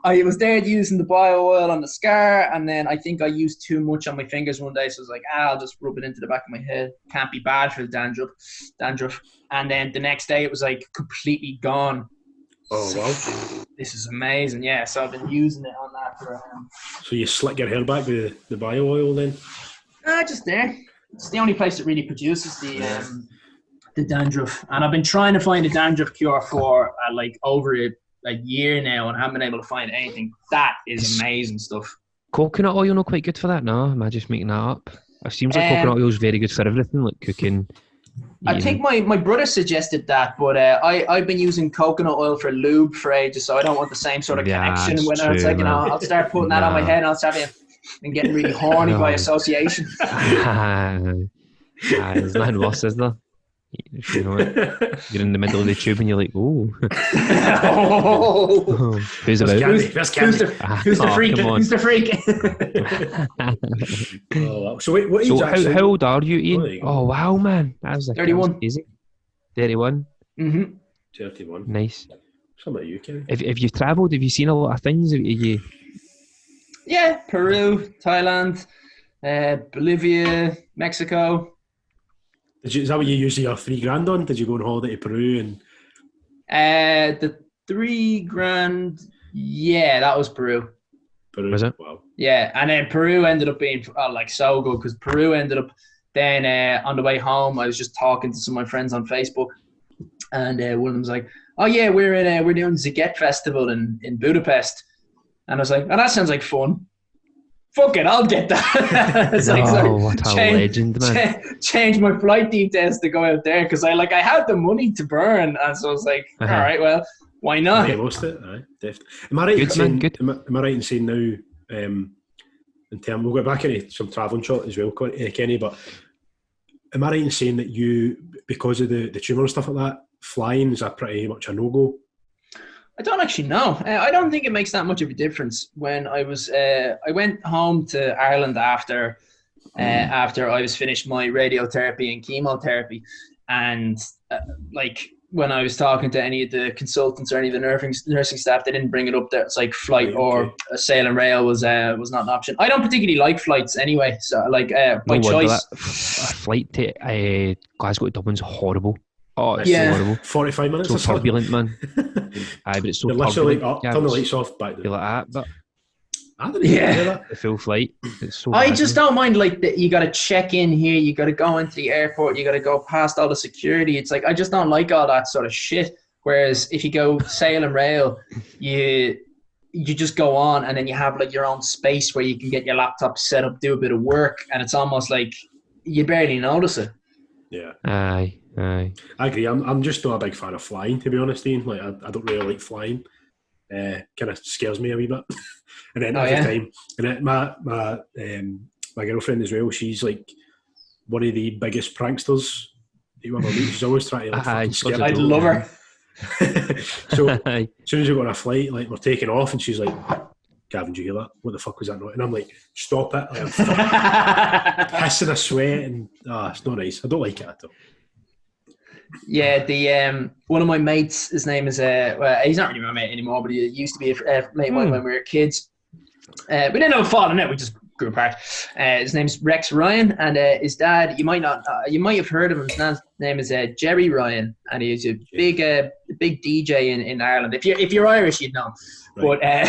I was there using the bio oil on the scar, and then I think I used too much on my fingers one day, so I was like, I'll just rub it into the back of my head. Can't be bad for the dandruff. And then the next day it was like completely gone. Oh wow! This is amazing. Yeah, so I've been using it on that for. So you slick your hair back with the bio oil then? Just there. It's the only place that really produces the dandruff, and I've been trying to find a dandruff cure for like over a year now, and I haven't been able to find anything. That is amazing stuff. Coconut oil not quite good for that, no? Am I just making that up? It seems like coconut oil is very good for everything, like cooking. I think my brother suggested that, but I've been using coconut oil for lube for ages, so I don't want the same sort of connection. When it's like, you know, I'll start putting that on my head, and I'll start and getting really horny by association. There's nothing worse, is there? You know, you're in the middle of the tube and you're like, oh. Who's about? Who's the freak? Who's the freak? So wait, what age how old are you, Iain? Oh wow, man, that was 31. Easy. 31. 31. Nice. Some about you, Kenny. If you've travelled, have you seen a lot of things? Yeah, Peru, Thailand, Bolivia, Mexico. Is that what you usually have $3,000 on? Did you go on holiday to Peru and The $3,000, yeah, that was Peru. Peru. Was it? Wow. Yeah, and then Peru ended up being like so good because Peru ended up then on the way home. I was just talking to some of my friends on Facebook, and one of them was like, "Oh yeah, we're doing Ziget Festival in Budapest," and I was like, "Oh, that sounds like fun. Fuck it, I'll get that." It's what a legend, man. Change my flight details to go out there because I had the money to burn, and so I was like, all right, well, why not? I lost it. Aye, definitely. Am I right in saying? Am I right in saying now? In terms, we'll go back into some travelling shot as well, Kenny. But am I right in saying that you, because of the tumour and stuff like that, flying is a pretty much a no-go? I don't actually know. I don't think it makes that much of a difference. When I was, I went home to Ireland after I was finished my radiotherapy and chemotherapy, and like when I was talking to any of the consultants or any of the nursing staff, they didn't bring it up there. It's like flight or a sail and rail was not an option. I don't particularly like flights anyway, so like by choice. A flight to Glasgow to Dublin's horrible. Oh, it's yeah. so horrible. 45 minutes. So turbulent, man. Aye, but it's so you're literally turbulent. turn the lights off back there. You're like that, but I didn't even hear that. the full flight. It's so I just don't mind like that. You got to check in here. You got to go into the airport. You got to go past all the security. It's like I just don't like all that sort of shit. Whereas if you go sail and rail, you just go on and then you have like your own space where you can get your laptop set up, do a bit of work, and it's almost like you barely notice it. Yeah. Aye. I agree. I'm just not a big fan of flying, to be honest, Ian. Like I don't really like flying. Kind of scares me a wee bit. And then every time, and then my girlfriend as well, she's like one of the biggest pranksters you ever meet. She's always trying to fucking scare me. I'd love her. So as soon as we go on a flight, like we're taking off, and she's like, "Gavin, do you hear that? What the fuck was that noise?" And I'm like, "Stop it!" Like, I'm pissing a sweat, and it's not nice. I don't like it at all. Yeah, the one of my mates, his name is well, he's not really my mate anymore, but he used to be a mate when we were kids. We didn't have a falling out; we just grew apart. His name's Rex Ryan, and his dad, you might have heard of him. His name is Jerry Ryan, and he's a big DJ in Ireland. If you're Irish, you'd know. Right. But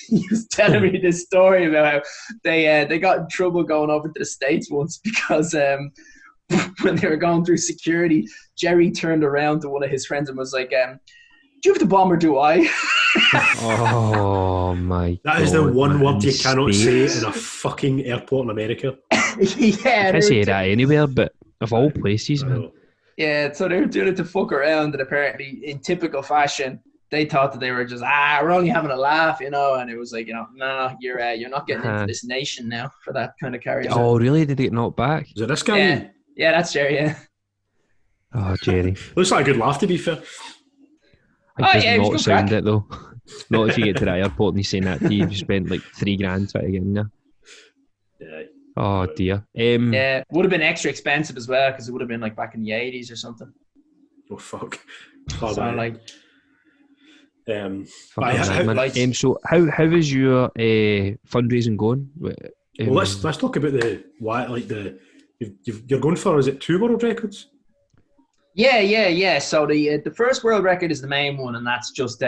he was telling me this story about how they got in trouble going over to the States once because when they were going through security, Jerry turned around to one of his friends and was like, "Do you have the bomb or do I?" Oh my! That is the one word you cannot say in a fucking airport in America. Yeah, I can say that anywhere, but of all places, man. Yeah, so they were doing it to fuck around, and apparently, in typical fashion, they thought that they were just we're only having a laugh, and it was like, no, you're not getting into this nation now for that kind of carriage. Oh, really? Did it get knocked back? Is it this guy? Yeah, that's Jerry. Yeah. Oh, Jerry. Looks like a good laugh, to be fair. It does not sound it though. Not if you get to the airport and he's saying that to you, you spent like $3,000 trying to get in there. Yeah. Oh dear. Yeah, would have been extra expensive as well because it would have been like back in the 80s or something. Oh fuck. So like. So how is your fundraising going? Well, let's talk about you're going for, is it 2 world records? Yeah. So the first world record is the main one, and that's just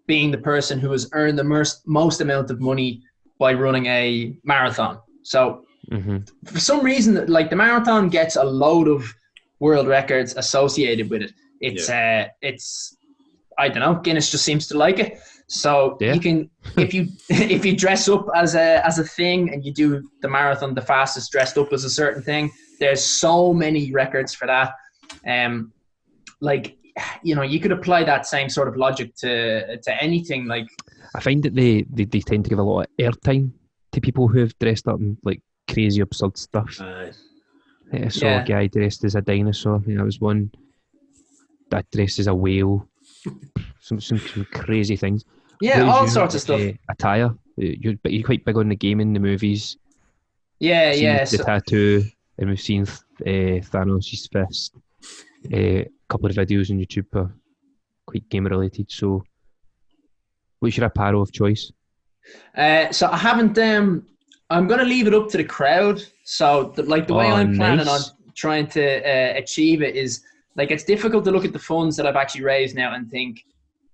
being the person who has earned the most amount of money by running a marathon. So for some reason, like the marathon gets a load of world records associated with it. It's I don't know. Guinness just seems to like it. So you can, if you dress up as a thing and you do the marathon, the fastest dressed up as a certain thing, there's so many records for that. You could apply that same sort of logic to anything. Like I find that they tend to give a lot of airtime to people who have dressed up in like crazy absurd stuff. I saw a guy dressed as a dinosaur. There was one that dressed as a whale. Some crazy things. Yeah, all sorts of stuff. Attire. You're quite big on the gaming, the movies. Yeah. The tattoo, and we've seen Thanos' fist. A couple of videos on YouTube are quite game related. So, what's your apparel of choice? So I haven't. I'm going to leave it up to the crowd. So the way I'm planning on trying to achieve it is like it's difficult to look at the funds that I've actually raised now and think,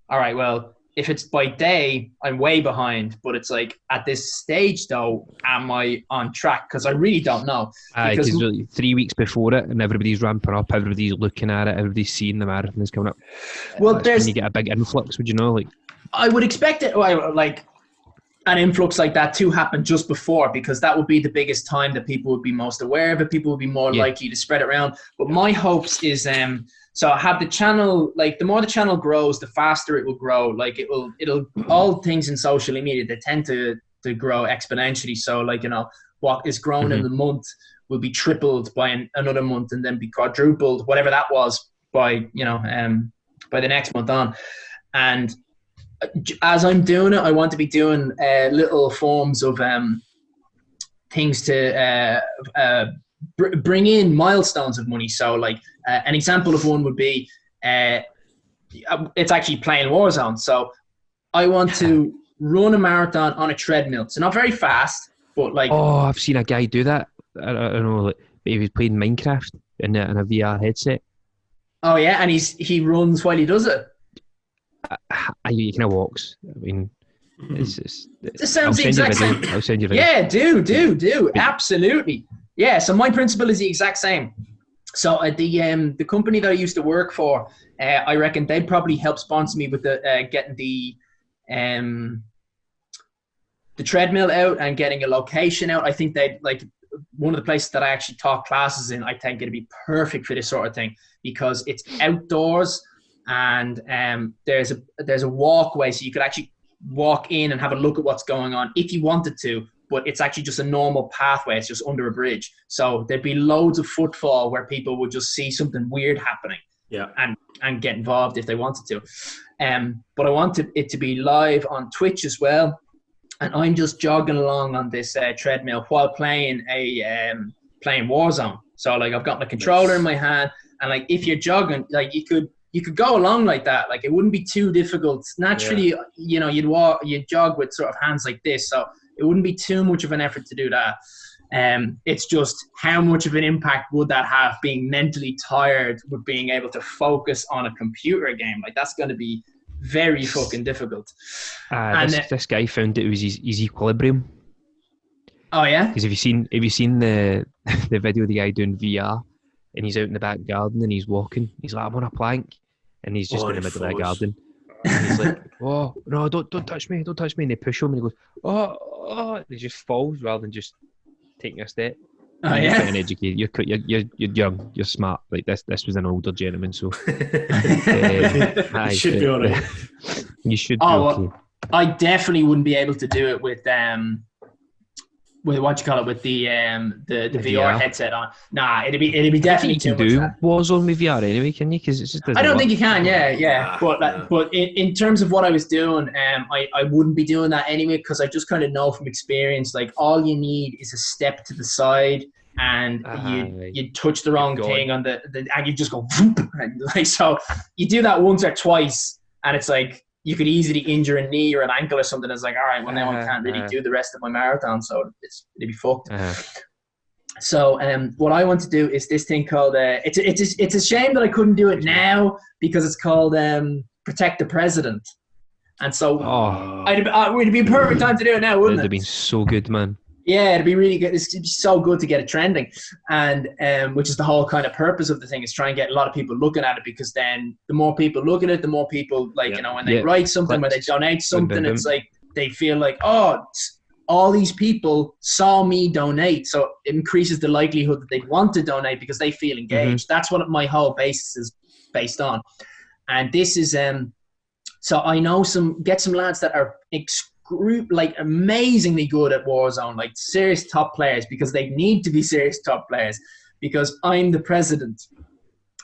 all right, well, if it's by day, I'm way behind. But it's like at this stage, though, am I on track? Because I really don't know. Because really 3 weeks before it, and everybody's ramping up, everybody's looking at it, everybody's seeing the marathon is coming up. Well, when you get a big influx, would you know? Like, I would expect it, like an influx like that to happen just before, because that would be the biggest time that people would be most aware of it. People would be more likely to spread it around. But my hopes is so I have the channel, like the more the channel grows, the faster it will grow. Like it'll all things in social media, they tend to grow exponentially. So like, you know, what is grown in the month will be tripled by another month, and then be quadrupled, whatever that was, by, you know, by the next month on. And as I'm doing it, I want to be doing little forms of things to bring in milestones of money. So like an example of one would be it's actually playing Warzone. So I want to run a marathon on a treadmill. So not very fast, but like... Oh, I've seen a guy do that. I don't know, like, he was playing Minecraft in a VR headset. Oh yeah, and he runs while he does it. He kind of walks. I mean, it's this sounds the exact same. I'll send you a video. Yeah, do absolutely. Yeah, so my principle is the exact same. So the company that I used to work for, I reckon they'd probably help sponsor me with the getting the treadmill out and getting a location out. I think they'd like one of the places that I actually taught classes in. I think it'd be perfect for this sort of thing because it's outdoors and there's a walkway, so you could actually walk in and have a look at what's going on if you wanted to. But it's actually just a normal pathway. It's just under a bridge. So there'd be loads of footfall where people would just see something weird happening and get involved if they wanted to. But I wanted it to be live on Twitch as well. And I'm just jogging along on this treadmill while playing playing Warzone. So like I've got my controller in my hand, and like if you're jogging, like you could go along like that. Like it wouldn't be too difficult. Naturally, you know, you'd jog with sort of hands like this. So it wouldn't be too much of an effort to do that. It's just how much of an impact would that have being mentally tired with being able to focus on a computer game? Like that's going to be very fucking difficult. This guy found it was his equilibrium. Oh yeah? Because have you seen the video of the guy doing VR and he's out in the back garden and he's walking. He's like, I'm on a plank, and he's just in the middle of the garden. And he's like, oh no, don't touch me, don't touch me. And they push him and he goes, oh, and he just falls rather than just taking a step. Oh yeah. You're educated. You're young. You're smart. Like this was an older gentleman, so you should be alright. You should be okay. Well, I definitely wouldn't be able to do it with what you call it, with the VR headset on. Nah, it'd be definitely too much. You can do Warzone with VR anyway, can you? Because it's just. I don't think you can. Yeah. But in terms of what I was doing, I wouldn't be doing that anyway, because I just kind of know from experience, like all you need is a step to the side, and you touch the wrong thing on the and you just go whoop, and like, so you do that once or twice, and it's like you could easily injure a knee or an ankle or something. It's like, all right, well now I can't really do the rest of my marathon, so it'd be fucked. So what I want to do is this thing called it's a shame that I couldn't do it now, because it's called Protect the President. And so it'd be a perfect time to do it now, wouldn't it? It'd have been so good, man. Yeah, it'd be really good. It'd be so good to get it trending, and which is the whole kind of purpose of the thing, is try and get a lot of people looking at it, because then the more people look at it, the more people you know, when they write something, when they donate something, it's like they feel like, oh, all these people saw me donate, so it increases the likelihood that they'd want to donate because they feel engaged. That's what my whole basis is based on, and this is so I know some lads that are like amazingly good at Warzone, like serious top players, because they need to be serious top players, because I'm the president,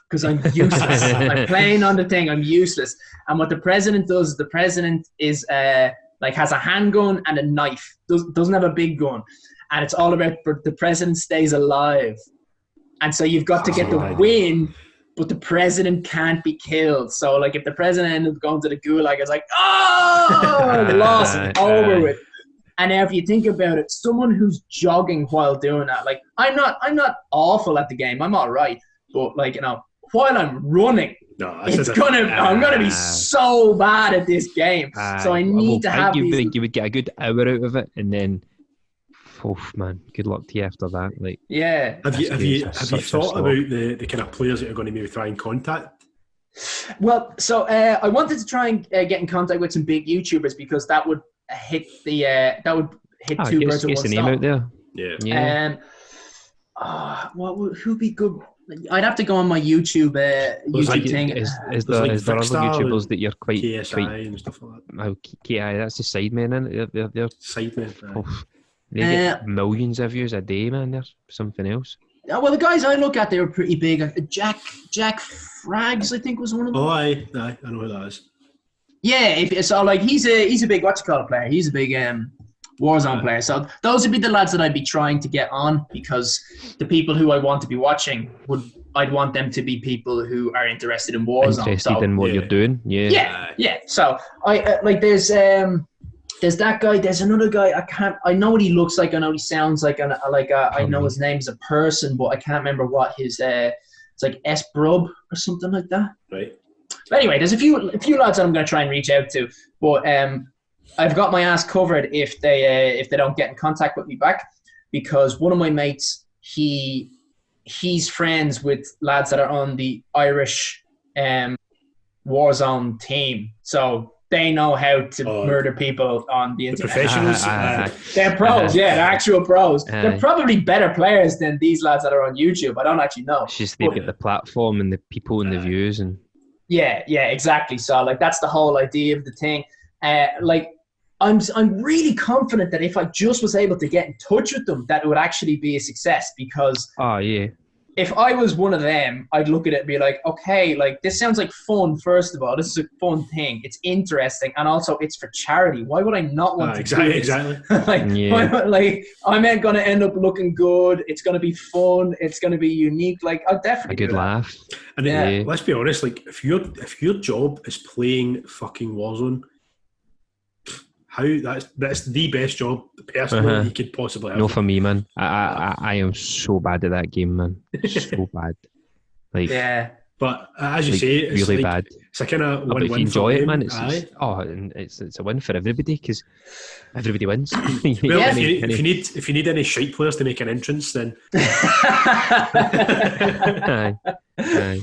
because I'm useless. I'm playing on the thing, I'm useless. And what the president does is, the president is like has a handgun and a knife, doesn't have a big gun, and it's all about the president stays alive. And so you've got to get the win, but the president can't be killed. So like if the president ended up going to the gulag, it's like, lost, over with. And now if you think about it, someone who's jogging while doing that, like I'm not awful at the game, I'm all right, but like, you know, while I'm running, I'm gonna be so bad at this game. So I need to have these. You would get a good hour out of it, and then, oh man, good luck to you after that. Like, yeah. Have you thought about the kind of players that are going to maybe try and contact? Well, so I wanted to try and get in contact with some big YouTubers because that would hit two birds with one name out there. Yeah. Who'd be good? I'd have to go on my YouTube thing. Is there other YouTubers that you're quite KSI and stuff like that? Oh, KI, that's the sidemen, isn't it? They're sidemen. They get millions of views a day, man. They're something else. Well, the guys I look at, they were pretty big. Jack Frags, I think, was one of them. Oh, I know who that is. Yeah, so like he's a big player. He's a big Warzone player. So those would be the lads that I'd be trying to get on, because the people who I want to be watching I'd want them to be people who are interested in Warzone. Interested in what you're doing. Yeah. So I like there's that guy. There's another guy. I know what he looks like. I know what he sounds like. I know his name's a person, but I can't remember what his. It's like S Brub or something like that. Right. But anyway, there's a few lads that I'm going to try and reach out to, but I've got my ass covered if they don't get in contact with me back, because one of my mates he's friends with lads that are on the Irish Warzone team, so they know how to murder people on the internet. The professionals. They're pros, they're actual pros. They're probably better players than these lads that are on YouTube. I don't actually know. It's just they get the platform and the people and the views and. Yeah, exactly. So like that's the whole idea of the thing. Like I'm really confident that if I just was able to get in touch with them, that it would actually be a success, because if I was one of them, I'd look at it and be like, okay, like this sounds like fun. First of all, this is a fun thing. It's interesting, and also it's for charity. Why would I not want to do this? Exactly. like I'm going to end up looking good. It's going to be fun. It's going to be unique. Like I'll definitely a good laugh. And let's be honest. Like if your job is playing fucking Warzone, that's the best job personally you could possibly have. No, for me, man. I am so bad at that game, man. So bad. Like, but as you say, it's really like, bad. It's a kind of win-win. If you enjoy it, man, and it's a win for everybody, because everybody wins. If you need any shite players to make an entrance, then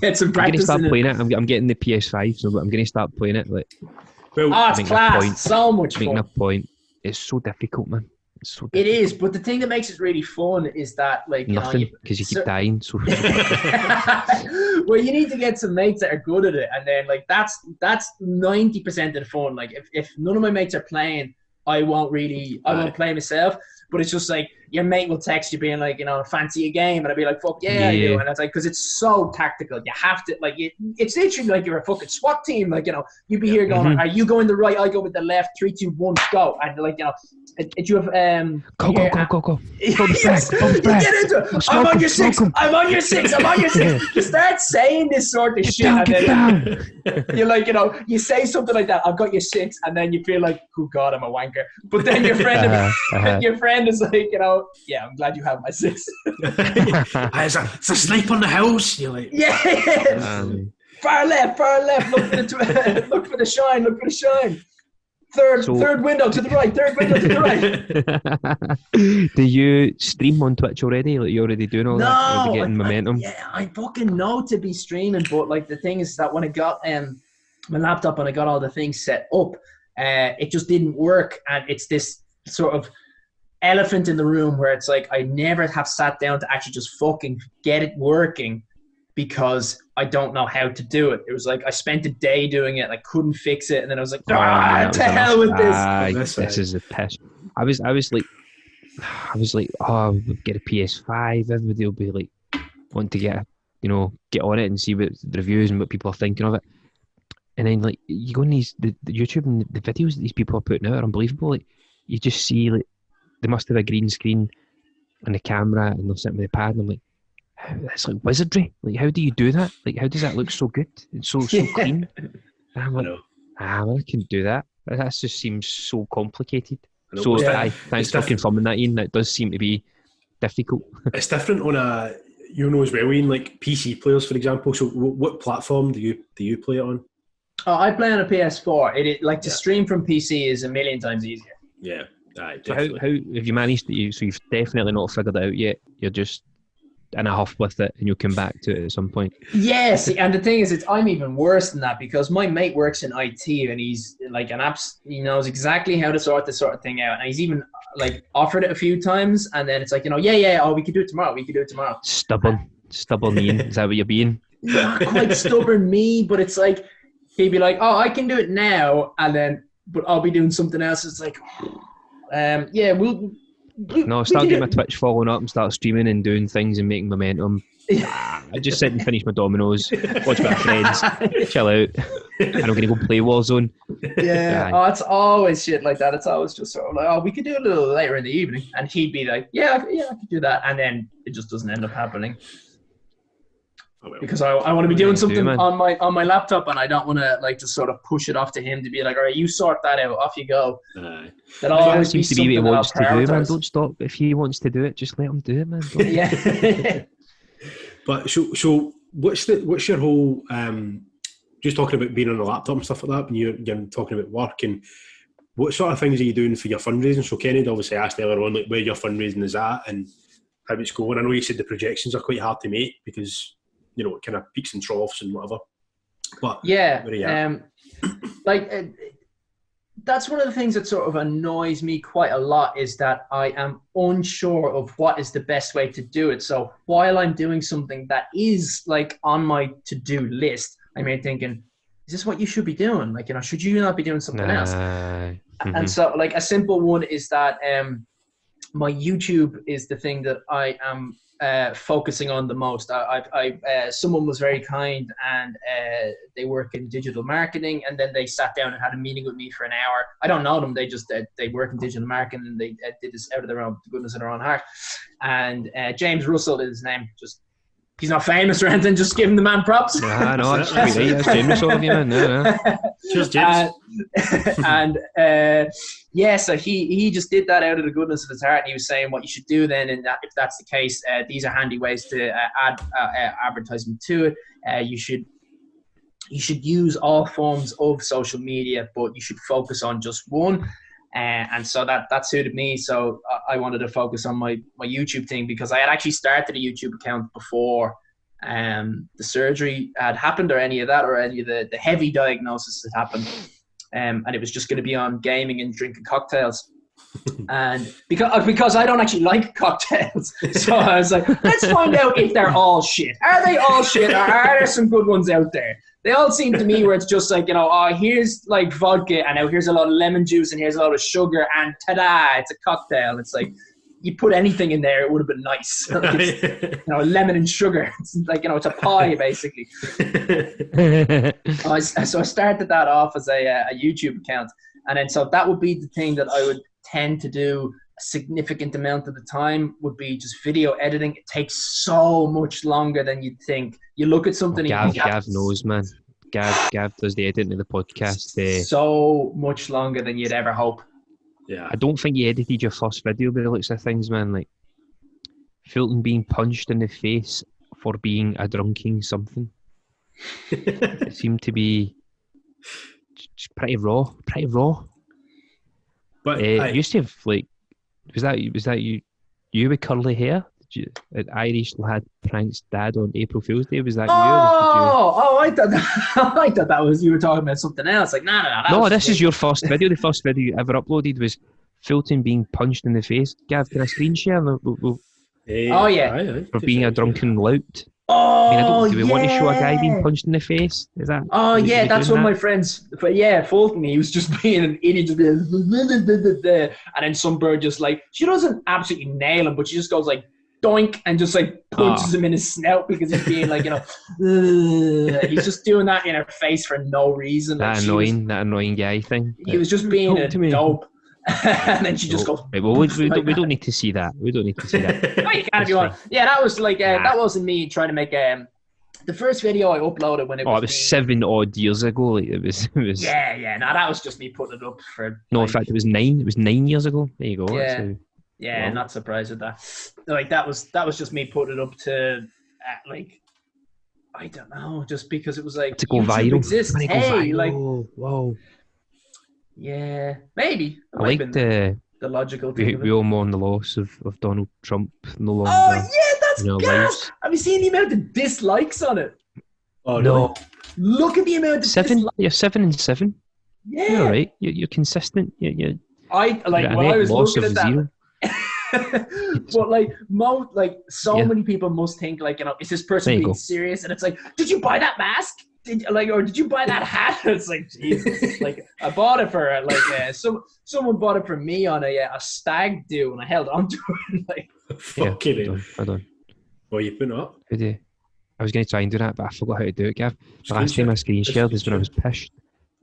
get some practice. I'm going to start playing it. I'm getting the PS5, so I'm going to start playing it. Like, it's class. So much fun. Making a point. It's so difficult, man. It's so difficult. It is, but the thing that makes it really fun is that, like, nothing, because you keep dying. So well, you need to get some mates that are good at it, and then like that's 90% of the fun. Like, if none of my mates are playing, I won't play myself. But it's just like your mate will text you being like, fancy a game, and I'll be like, fuck yeah, I do. And it's like, because it's so tactical. You have to, like, it's literally like you're a fucking SWAT team. Like, you'd be here going, are you going the right? I go with the left. 3, 2, 1, go. And like, you have go. Yes, you get into it. I'm on your six. You start saying this sort of shit, and then you're like, you say something like that. I've got your 6, and then you feel like, oh God, I'm a wanker. But then your friend is like, yeah, I'm glad you have my 6. It's a snipe on the house. You're like, far left. Look for the shine. Third window to the right. Do you stream on Twitch already? Like, you already doing all that? Are getting momentum? I fucking know to be streaming, but like the thing is that when I got my laptop and I got all the things set up, it just didn't work, and it's this sort of elephant in the room where it's like I never have sat down to actually just fucking get it working, because I don't know how to do it. It was like I spent a day doing it, I couldn't fix it, and then I was like, to hell with this. This is a piss. I was like, oh, we'll get a PS5. Everybody will be like, want to get on it and see what the reviews and what people are thinking of it. And then like you go on the YouTube, and the videos that these people are putting out are unbelievable. Like, you just see, like, they must have a green screen and a camera, and they're sitting with a pad, and I'm like, it's like wizardry. Like, how do you do that? Like, how does that look so good and so clean? And I'm like, I can do that. That just seems so complicated. So thanks for confirming that, Ian. That does seem to be difficult. It's different on you know as well, Ian, like PC players, for example. So what platform do you play it on? Oh, I play on a PS4. It like to stream from PC is a million times easier. Yeah, aye, So definitely. how have you managed to? So you've definitely not figured it out yet. You're just in a huff with it, and you'll come back to it at some point. Yes, and the thing is, I'm even worse than that because my mate works in IT and he's like he knows exactly how to sort this sort of thing out, and he's even like offered it a few times, and then it's like, oh, we could do it tomorrow. Stubborn Ian. Is that what you're being? Not quite stubborn me, but it's like he'd be like, oh, I can do it now, and then but I'll be doing something else. It's like, No, start getting my Twitch following up and start streaming and doing things and making momentum. I just sit and finish my dominoes, watch my friends, chill out, and I'm going to go play Warzone. Yeah, oh, it's always shit like that. It's always just sort of like, oh, we could do it a little later in the evening. And he'd be like, I could do that. And then it just doesn't end up happening. Because I want to be doing something on my laptop, and I don't want to like just sort of push it off to him to be like, all right, you sort that out, off you go. That always seems to be what he wants to do, man. Don't stop. If he wants to do it, just let him do it, man. Yeah. But so what's your whole just talking about being on a laptop and stuff like that, when you're talking about work, and what sort of things are you doing for your fundraising? So Kennedy obviously asked earlier on like where your fundraising is at and how it's going. I know you said the projections are quite hard to make because it kind of peaks and troughs and whatever. But yeah, that's one of the things that sort of annoys me quite a lot is that I am unsure of what is the best way to do it. So while I'm doing something that is like on my to-do list, I'm here thinking, is this what you should be doing? Like, should you not be doing something else? Mm-hmm. And so like a simple one is that my YouTube is the thing that I am focusing on the most. Someone was very kind and they work in digital marketing, and then they sat down and had a meeting with me for an hour. I don't know them. They just they work in digital marketing and they did this out of their own goodness of their own heart. And James Russell is his name. Just he's not famous or anything. Just giving the man props. No, that's James Russell of you, man. No. Cheers, James. So he just did that out of the goodness of his heart, and he was saying what you should do then, and that if that's the case, these are handy ways to add advertisement to it. You should use all forms of social media, but you should focus on just one. And so that suited me. So I wanted to focus on my YouTube thing because I had actually started a YouTube account before the surgery had happened or any of that or any of the heavy diagnosis had happened. And it was just going to be on gaming and drinking cocktails. And because I don't actually like cocktails, so I was like, let's find out if they're all shit. Are they all shit, or are there some good ones out there? They all seem to me where it's just like, here's like vodka, and now here's a lot of lemon juice, and here's a lot of sugar, and ta-da, it's a cocktail. It's like, you put anything in there, it would have been nice. Like lemon and sugar. It's like, it's a pie, basically. So I started that off as a YouTube account. And then, so that would be the thing that I would tend to do a significant amount of the time would be just video editing. It takes so much longer than you'd think. You look at something. Gav knows, man. Gav does the editing of the podcast. So much longer than you'd ever hope. Yeah. I don't think you edited your first video by the looks of things, man. Like Fulton being punched in the face for being a drunken something. It seemed to be just pretty raw. But used to have like, was that you with curly hair? At Irish Lad Pranks Dad on April Fool's Day, was that you? I thought that was you were talking about something else. Like, no. This is your first video. The first video you ever uploaded was Fulton being punched in the face. Gav, can I screen share? For being a drunken lout. Do we want to show a guy being punched in the face? Is that? Oh yeah, that's one of my friends. But yeah, Fulton, he was just being an idiot, just being, and then some bird just like, she doesn't absolutely nail him, but she just goes like doink and just like punches him in his snout because he's being like, he's just doing that in her face for no reason. That annoying guy thing. He was just being a dope. And then she just goes. Right, well, we don't need to see that. We don't need to see that. Oh, you can if you want. Yeah, that was like that wasn't me trying to make the first video I uploaded when it was. Oh, it was 7 odd years ago. Like it was. Yeah. No, that was just me putting it up for. No, in fact, it was 9. It was 9 years ago. There you go. Yeah. Yeah, well, not surprised with that. Like that was just me putting it up to like, I don't know, just because it was like To go YouTube viral. exists. When it Hey, goes viral, like, whoa. yeah, maybe. That I might have liked been the logical thing of we it. all mourn the loss of Donald Trump no longer Oh yeah, that's in our gas. lives. Have you seen the amount of dislikes on it? Oh, No. really? Look at the amount of 7. dislikes. You're 7 and 7. Yeah. You're all right. You're consistent. You're I like a when I net was loss looking of at that. 0. But like so Yeah. many people must think like, is this person There you being go. serious? And it's like, did you buy that mask? Or did you buy that hat? It's like, Jesus. Like, I bought it for someone bought it for me on a stag do, and I held onto it. Like, Fucking hell. Hold on. Well, you put it up. How do you- I was going to try and do that, but I forgot how to do it, Gav. The Screen last time I share. screen shared is when I was pissed.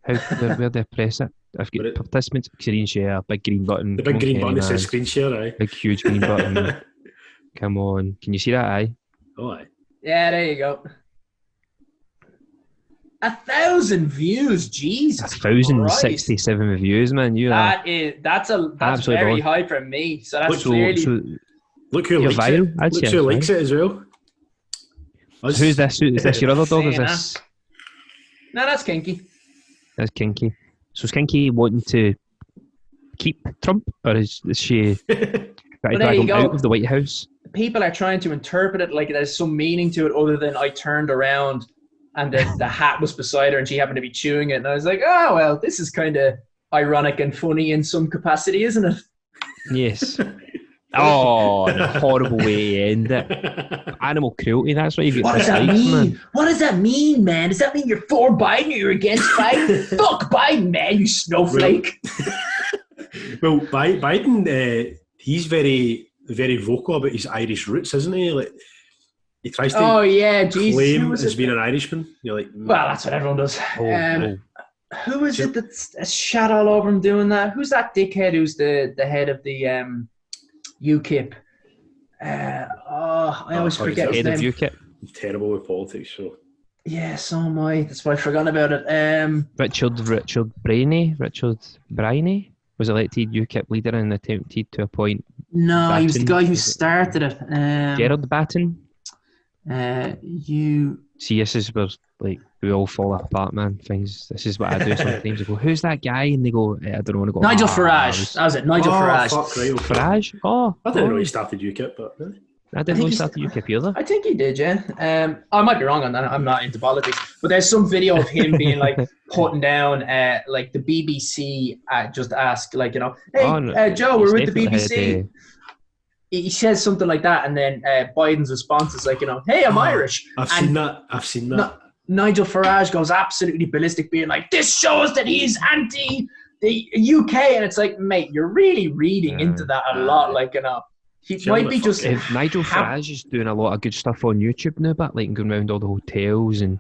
Where do I press it? I've got Put it- participants, screen share, big green button. The Come big on, green Kenny, button that says man. screen share, aye. Big huge green button. Come on. Can you see that, aye? Oh, aye. yeah, there you go. 1,000 views, Jesus. 1,067 reviews, man. You are That's Absolutely very brilliant. high for me. So that's so, clearly so Look who You're likes viral. it. I'd Look say who it's likes it as well. Us. who's this? Is this your other dog? Or is Saying this no, that's kinky. that's Kinky? So is Kinky wanting to keep Trump, or is she trying to there drag you him go. out of the White House? People are trying to interpret it like there's some meaning to it other than I turned around and the hat was beside her and she happened to be chewing it. And I was like, oh, well, this is kind of ironic and funny in some capacity, isn't it? Yes. Oh, the horrible way to end it. Animal cruelty, that's what you get. What does that dislikes, mean? man. What does that mean, man? Does that mean you're for Biden or you're against Biden? Fuck Biden, man, you snowflake. Well, Biden, he's very, very vocal about his Irish roots, isn't he? Like, he tries to Oh, yeah, Jesus. claim as being an Irishman. You're like, Well, that's what everyone does. Oh. Who is it that's shat all over him doing that? Who's that dickhead who's the head of the UKIP? I always forget his Head of name. UKIP. terrible with politics, so. Yeah, so am I. That's why I forgot about it. Richard Briney was elected UKIP leader and attempted to appoint No, he was the Batten. guy who started it. Gerard Batten. You. See, this is where like we all fall apart, man. This is what I do sometimes. I go, who's that guy? And they go, I don't want to go. Nigel Farage. That was it. Nigel Farage. Fuck, right, okay. Farage? Oh, I didn't know he started UKIP, but I didn't know he started UKIP either. I think he did, yeah. I might be wrong on that. I'm not into politics, but there's some video of him being like putting down, like the BBC just asked, like, hey, Joe, we're with the BBC. He says something like that, and then Biden's response is like, hey, I'm Irish. I've seen that. Nigel Farage goes absolutely ballistic, being like, this shows that he's anti the UK, and it's like, mate, you're really reading into that a lot, like, he might be just. Nigel Farage is doing a lot of good stuff on YouTube now, but like going around all the hotels and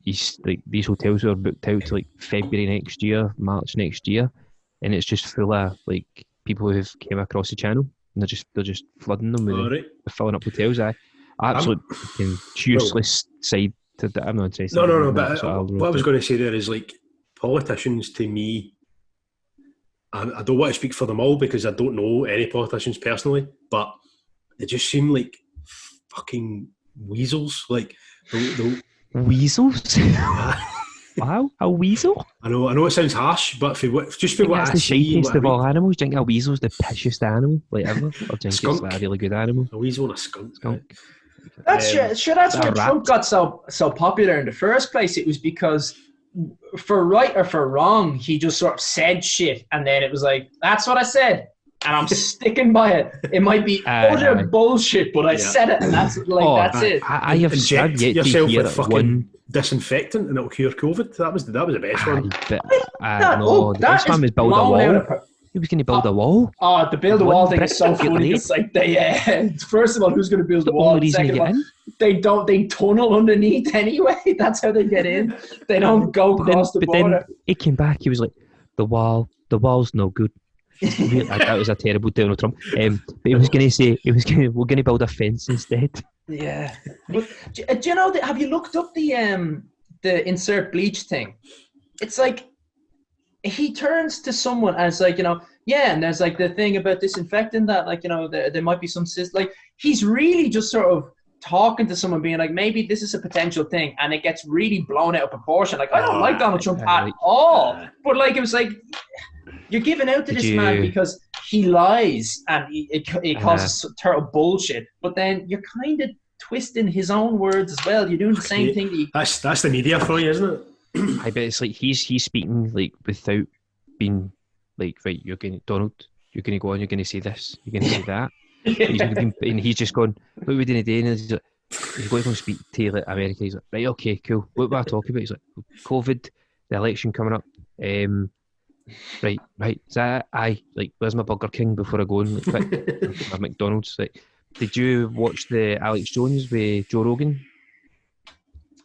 he's like these hotels are booked out to like February next year, March next year, and it's just full of like people who've came across the channel and they're just flooding them with Right. they're filling up hotels. Absolute useless side to that. I'm not saying No, but what I was going to say there is like politicians to me. I don't want to speak for them all because I don't know any politicians personally, but they just seem like fucking weasels. Like they'll weasels. Wow, a weasel? I know it sounds harsh, but for what That's I the see, shittiest of all animals. Do you think a weasel's the pissest animal like ever? Or do you think it's Skunk. like a really good animal? a weasel and a skunk. That's why rat. Trump got so popular in the first place. It was because, for right or for wrong, he just sort of said shit, and then it was like, that's what I said, and I'm sticking by it. It might be utter bullshit, but I said it, and that's it. I have Inject yet to yourself hear with one. fucking disinfectant and it'll cure COVID. That was the best one. No, the best one was build a wall. He was going to build a wall. Oh, the build a wall thing is so Brick funny. laid. It's like they, first of all, who's going to build the The wall? only reason Second you of get all, in. they tunnel underneath anyway. That's how they get in. They don't go across the border. Then he came back. He was like, the wall's no good. That was a terrible Donald Trump. But he was going to say, we're going to build a fence instead. Yeah. But, do you know that? Have you looked up the insert bleach thing? It's like he turns to someone and it's like, yeah, and there's like the thing about disinfecting that, like, there might be some like he's really just sort of talking to someone, being like, maybe this is a potential thing, and it gets really blown out of proportion. Like, I don't like Donald Trump at all, but like, it was like, you're giving out to this man because he lies and it causes total bullshit. But then you're kind of twisting his own words as well. You're doing the same thing. That's the media for you, isn't it? I bet it's like he's speaking like without being like, right, you're going to, Donald, you're going to go on, you're going to say this, you're going to say that. And he's just going, what are we doing today? And he's like, he's going to go and speak to like, America. He's like, right, okay, cool. What am I talking about? He's like, COVID, the election coming up. Right. Is that aye? Like, where's my Burger King before I go and like, my McDonald's? Like, did you watch the Alex Jones with Joe Rogan?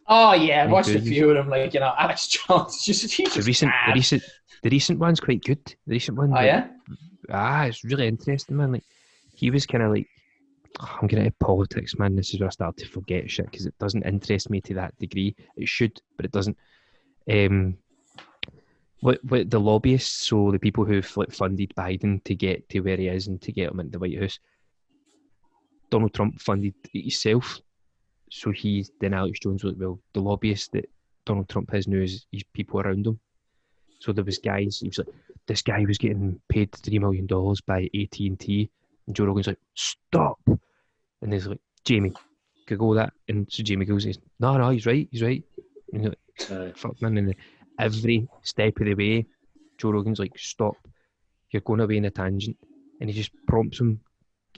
Oh yeah, I watched a few of them. Like, you know, Alex Jones. The recent one's quite good. The recent one. Oh yeah. It's really interesting, man. Like, he was kind of like, I'm getting into politics, man. This is where I start to forget shit because it doesn't interest me to that degree. It should, but it doesn't. What the lobbyists, so the people who funded Biden to get to where he is and to get him into the White House, Donald Trump funded it himself. So then Alex Jones was like, well, the lobbyists that Donald Trump has now is people around him. So there was guys, he was like, this guy was getting paid $3 million by AT&T, and Joe Rogan's like, stop. And he's like, Jamie, Google that. And so Jamie goes, no, he's right. And he's like, fuck man. And every step of the way, Joe Rogan's like, stop, you're going away in a tangent. And he just prompts him,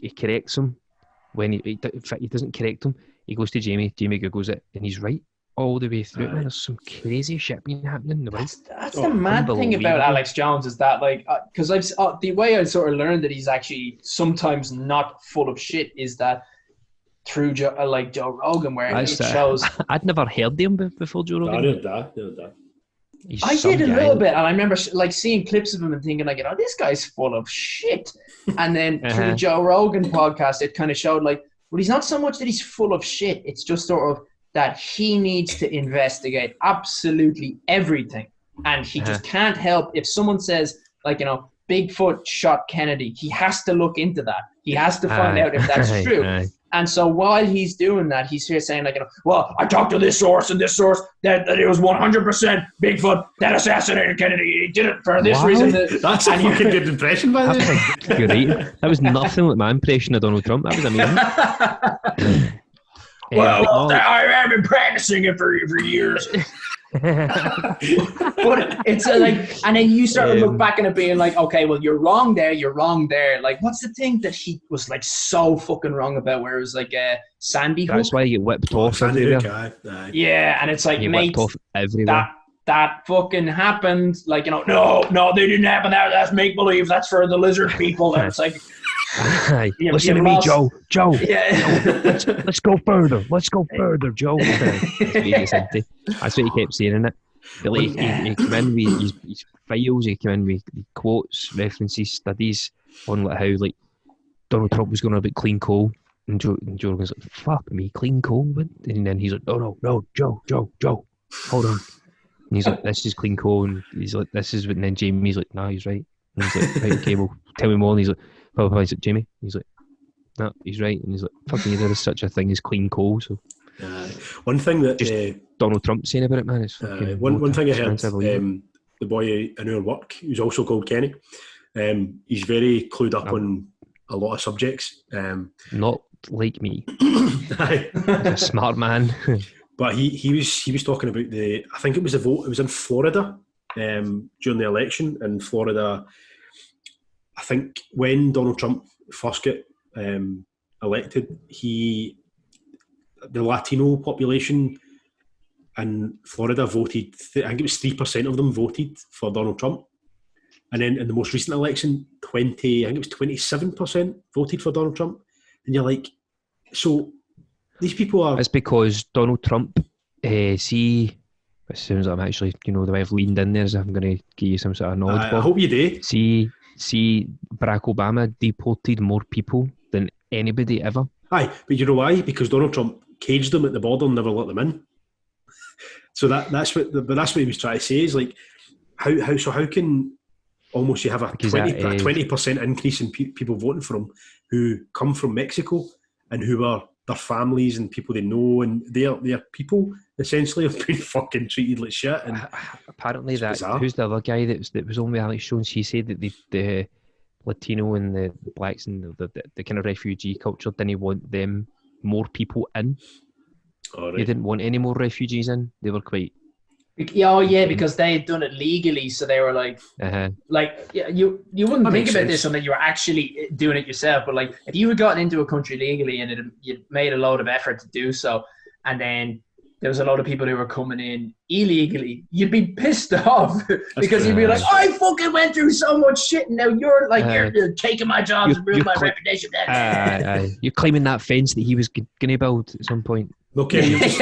he corrects him. When in fact, he doesn't correct him, he goes to Jamie Googles it, and he's right all the way through. Man, there's some crazy shit been happening in the world. That's the mad thing about Alex Jones, is that, like, because the way I sort of learned that he's actually sometimes not full of shit is that through Joe Rogan, where it shows. I'd never heard him before Joe Rogan. I did that. I did a little bit, and I remember like seeing clips of him and thinking, like, you know, this guy's full of shit. And then through the Joe Rogan podcast, it kind of showed, like, well, he's not so much that he's full of shit. It's just sort of that he needs to investigate absolutely everything, and he just can't help if someone says, like, you know, Bigfoot shot Kennedy. He has to look into that. He has to find out if that's true. And so while he's doing that, he's here saying, like, you know, well, I talked to this source and this source that it was 100% Bigfoot that assassinated Kennedy. He did it for this reason. That's a fucking good impression, by the way. Great. That was nothing like my impression of Donald Trump. That was amazing. I've been practicing it for years. But it's like, and then you start to look back and it being like, okay, well, you're wrong there. Like, what's the thing that he was like so fucking wrong about, where it was like Sandy Hook? That's why you get whipped off everywhere. Yeah, and it's like, mate, off everywhere. That fucking happened. Like, you know, no, they didn't happen. That's make believe. That's for the lizard people. And it's like, listen to me, Joe. Yeah. Let's go further. Joe. That's what he kept saying in it. But like, he came in with his files, he came in with quotes, references, studies on like how like Donald Trump was going on about clean coal, and Joe Rogan's like, fuck me, clean coal? And then he's like, no, Joe, hold on. And he's like, this is clean coal, and he's like, this is what, and then Jamie's like, no, he's right. And he's like, right, okay, well, tell me more. And he's like, he's like, Jamie? He's like, no, he's right. And he's like, fucking, there is such a thing as clean coal. So one thing that just Donald Trump saying about it, man, is fucking one thing I heard, the boy in our work, who's also called Kenny, he's very clued up on a lot of subjects. Not like me. He's a smart man. But he was talking about I think it was the vote. It was in Florida during the election in Florida. I think when Donald Trump first got elected, the Latino population in Florida voted. I think it was 3% of them voted for Donald Trump, and then in the most recent election, I think it was 27% voted for Donald Trump. And you're like, so these people are. It's because Donald Trump. See, it sounds like I'm actually, the way I've leaned in there, as if I'm going to give you some sort of knowledge. I hope you do. See, Barack Obama deported more people than anybody ever. Aye, but you know why? Because Donald Trump caged them at the border and never let them in. So that's what he was trying to say, is like, how can almost you have a 20% increase in people voting for him who come from Mexico and who are their families and people they know, and their people essentially have been fucking treated like shit. And apparently that bizarre. Who's the other guy that was on with Alex Jones? He said that the Latino and the blacks and the kind of refugee culture didn't want them more people in. Right. They didn't want any more refugees in. They were quite. Oh yeah, because they had done it legally, so they were like, you wouldn't think about this unless you were actually doing it yourself. But like, if you had gotten into a country legally and you made a load of effort to do so, and then there was a lot of people who were coming in illegally, you'd be pissed off because you'd be like, I fucking went through so much shit, and now you're like, you're taking my jobs and ruining my reputation. You're climbing that fence that he was going to build at some point. Okay, you've just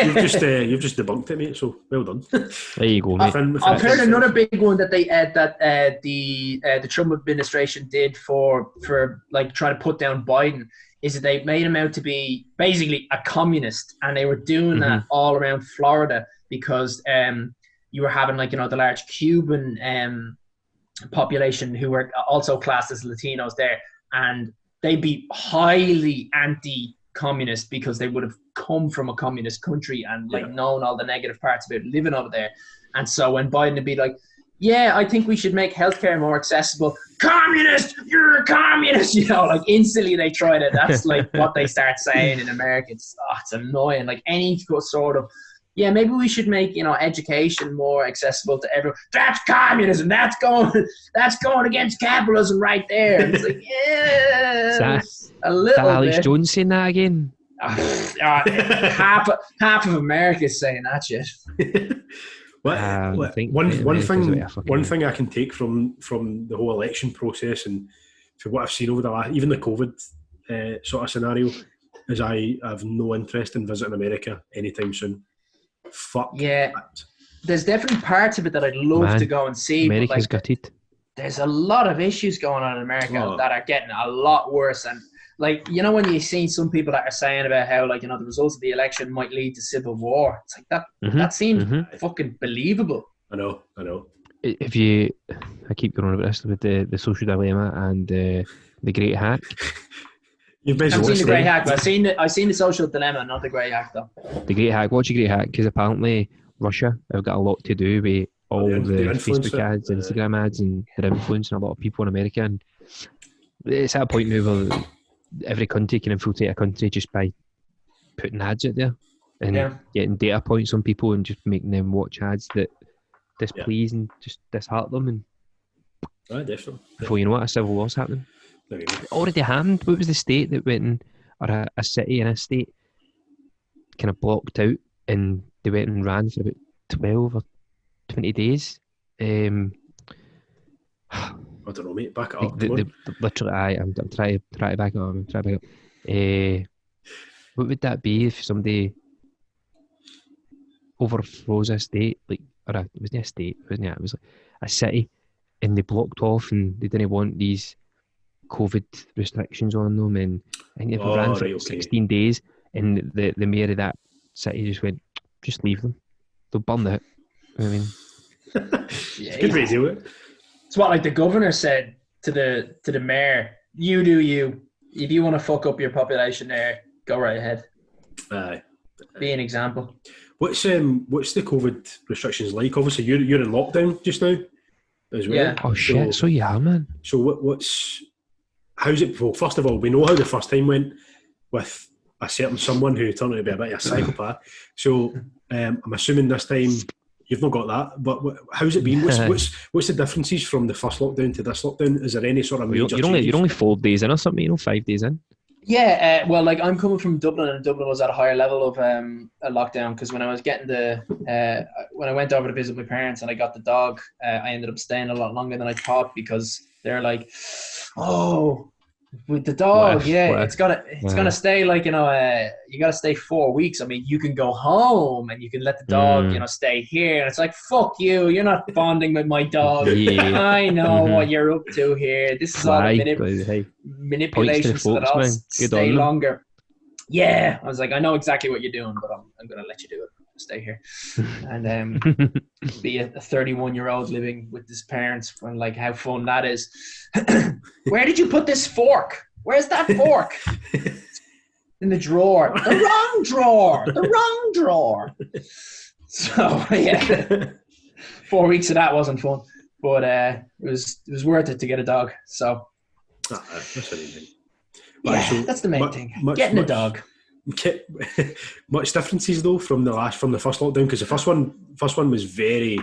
debunked it, mate. So well done. There you go, mate. I've heard another big one that the Trump administration did for like trying to put down Biden is that they made him out to be basically a communist, and they were doing that all around Florida because you were having like, you know, the large Cuban population who were also classed as Latinos there, and they'd be highly anti-communist because they would have come from a communist country and like known all the negative parts about living over there. And so when Biden would be like, yeah, I think we should make healthcare more accessible. Communist, you're a communist. You know, like instantly they tried it. That's like what they start saying in America. It's annoying. Like any sort of, yeah, maybe we should make, you know, education more accessible to everyone. That's communism. That's going against capitalism right there. And it's like, yeah, a little bit. Alex Jones saying that again? Half of America is saying that shit. One thing I can take from the whole election process and for what I've seen over the last, even the COVID sort of scenario, is I have no interest in visiting America anytime soon. Fuck. Yeah, there's definitely parts of it that I'd love to go and see. America's but like, gutted. There's a lot of issues going on in America that are getting a lot worse. And like, you know, when you see some people that are saying about how, like, you know, the results of the election might lead to civil war, it's like that seems fucking believable. I know. If I keep going on about this with the social dilemma and the Great Hack. I've seen the Great Hack, but I've seen the social dilemma, not the Great Hack though. The Great Hack. Watch the Great Hack because apparently Russia have got a lot to do with all the Facebook ads, Instagram ads, and they're influencing a lot of people in America. And it's at a point now where every country can infiltrate a country just by putting ads out there and getting data points on people and just making them watch ads that displease and just disheart them. And definitely. Before you know it, a civil war's happening. It already happened. What was the state that went in, or a city in a state kind of blocked out, and they went and ran for about 12 or 20 days? I don't know, mate. Back it up. Literally, I'm trying to back it up. What would that be if somebody overthrows a state, like, or it wasn't a state, wasn't it? It was like a city, and they blocked off, and they didn't want these COVID restrictions on them, and if we ran for 16 days, and the mayor of that city just went, just leave them. They'll burn it. I mean, it's a good way to do it. It's what like the governor said to the mayor. You do you. If you want to fuck up your population there, go right ahead. Be an example. What's the COVID restrictions like? Obviously, you're in lockdown just now as well. Yeah. Oh shit! So yeah, man. So how's it? Well, first of all, we know how the first time went with a certain someone who turned out to be a bit of a psychopath. So I'm assuming this time you've not got that. But how's it been? What's the differences from the first lockdown to this lockdown? Is there any sort of major changes? You're only 4 days in or something. 5 days in. Yeah, well, like I'm coming from Dublin, and Dublin was at a higher level of a lockdown because when I was getting when I went over to visit my parents and I got the dog, I ended up staying a lot longer than I thought because they're like, oh, with the dog, it's gonna stay like, you know, you gotta stay 4 weeks. I mean, you can go home and you can let the dog, you know, stay here. And it's like, fuck you, you're not bonding with my dog. Yeah. I know what you're up to here. This is all manipulation so that I'll stay longer. Yeah, I was like, I know exactly what you're doing, but I'm gonna let you do it. Stay here and be a 31-year-old living with his parents, and like how fun that is. Where did you put this fork? Where's that fork? in the drawer. The wrong drawer. The wrong drawer. So, yeah. 4 weeks of that wasn't fun. But it was worth it to get a dog. So that's anything. Yeah, that's the main thing. Getting a dog. Much differences though from the first lockdown, because the first one was very,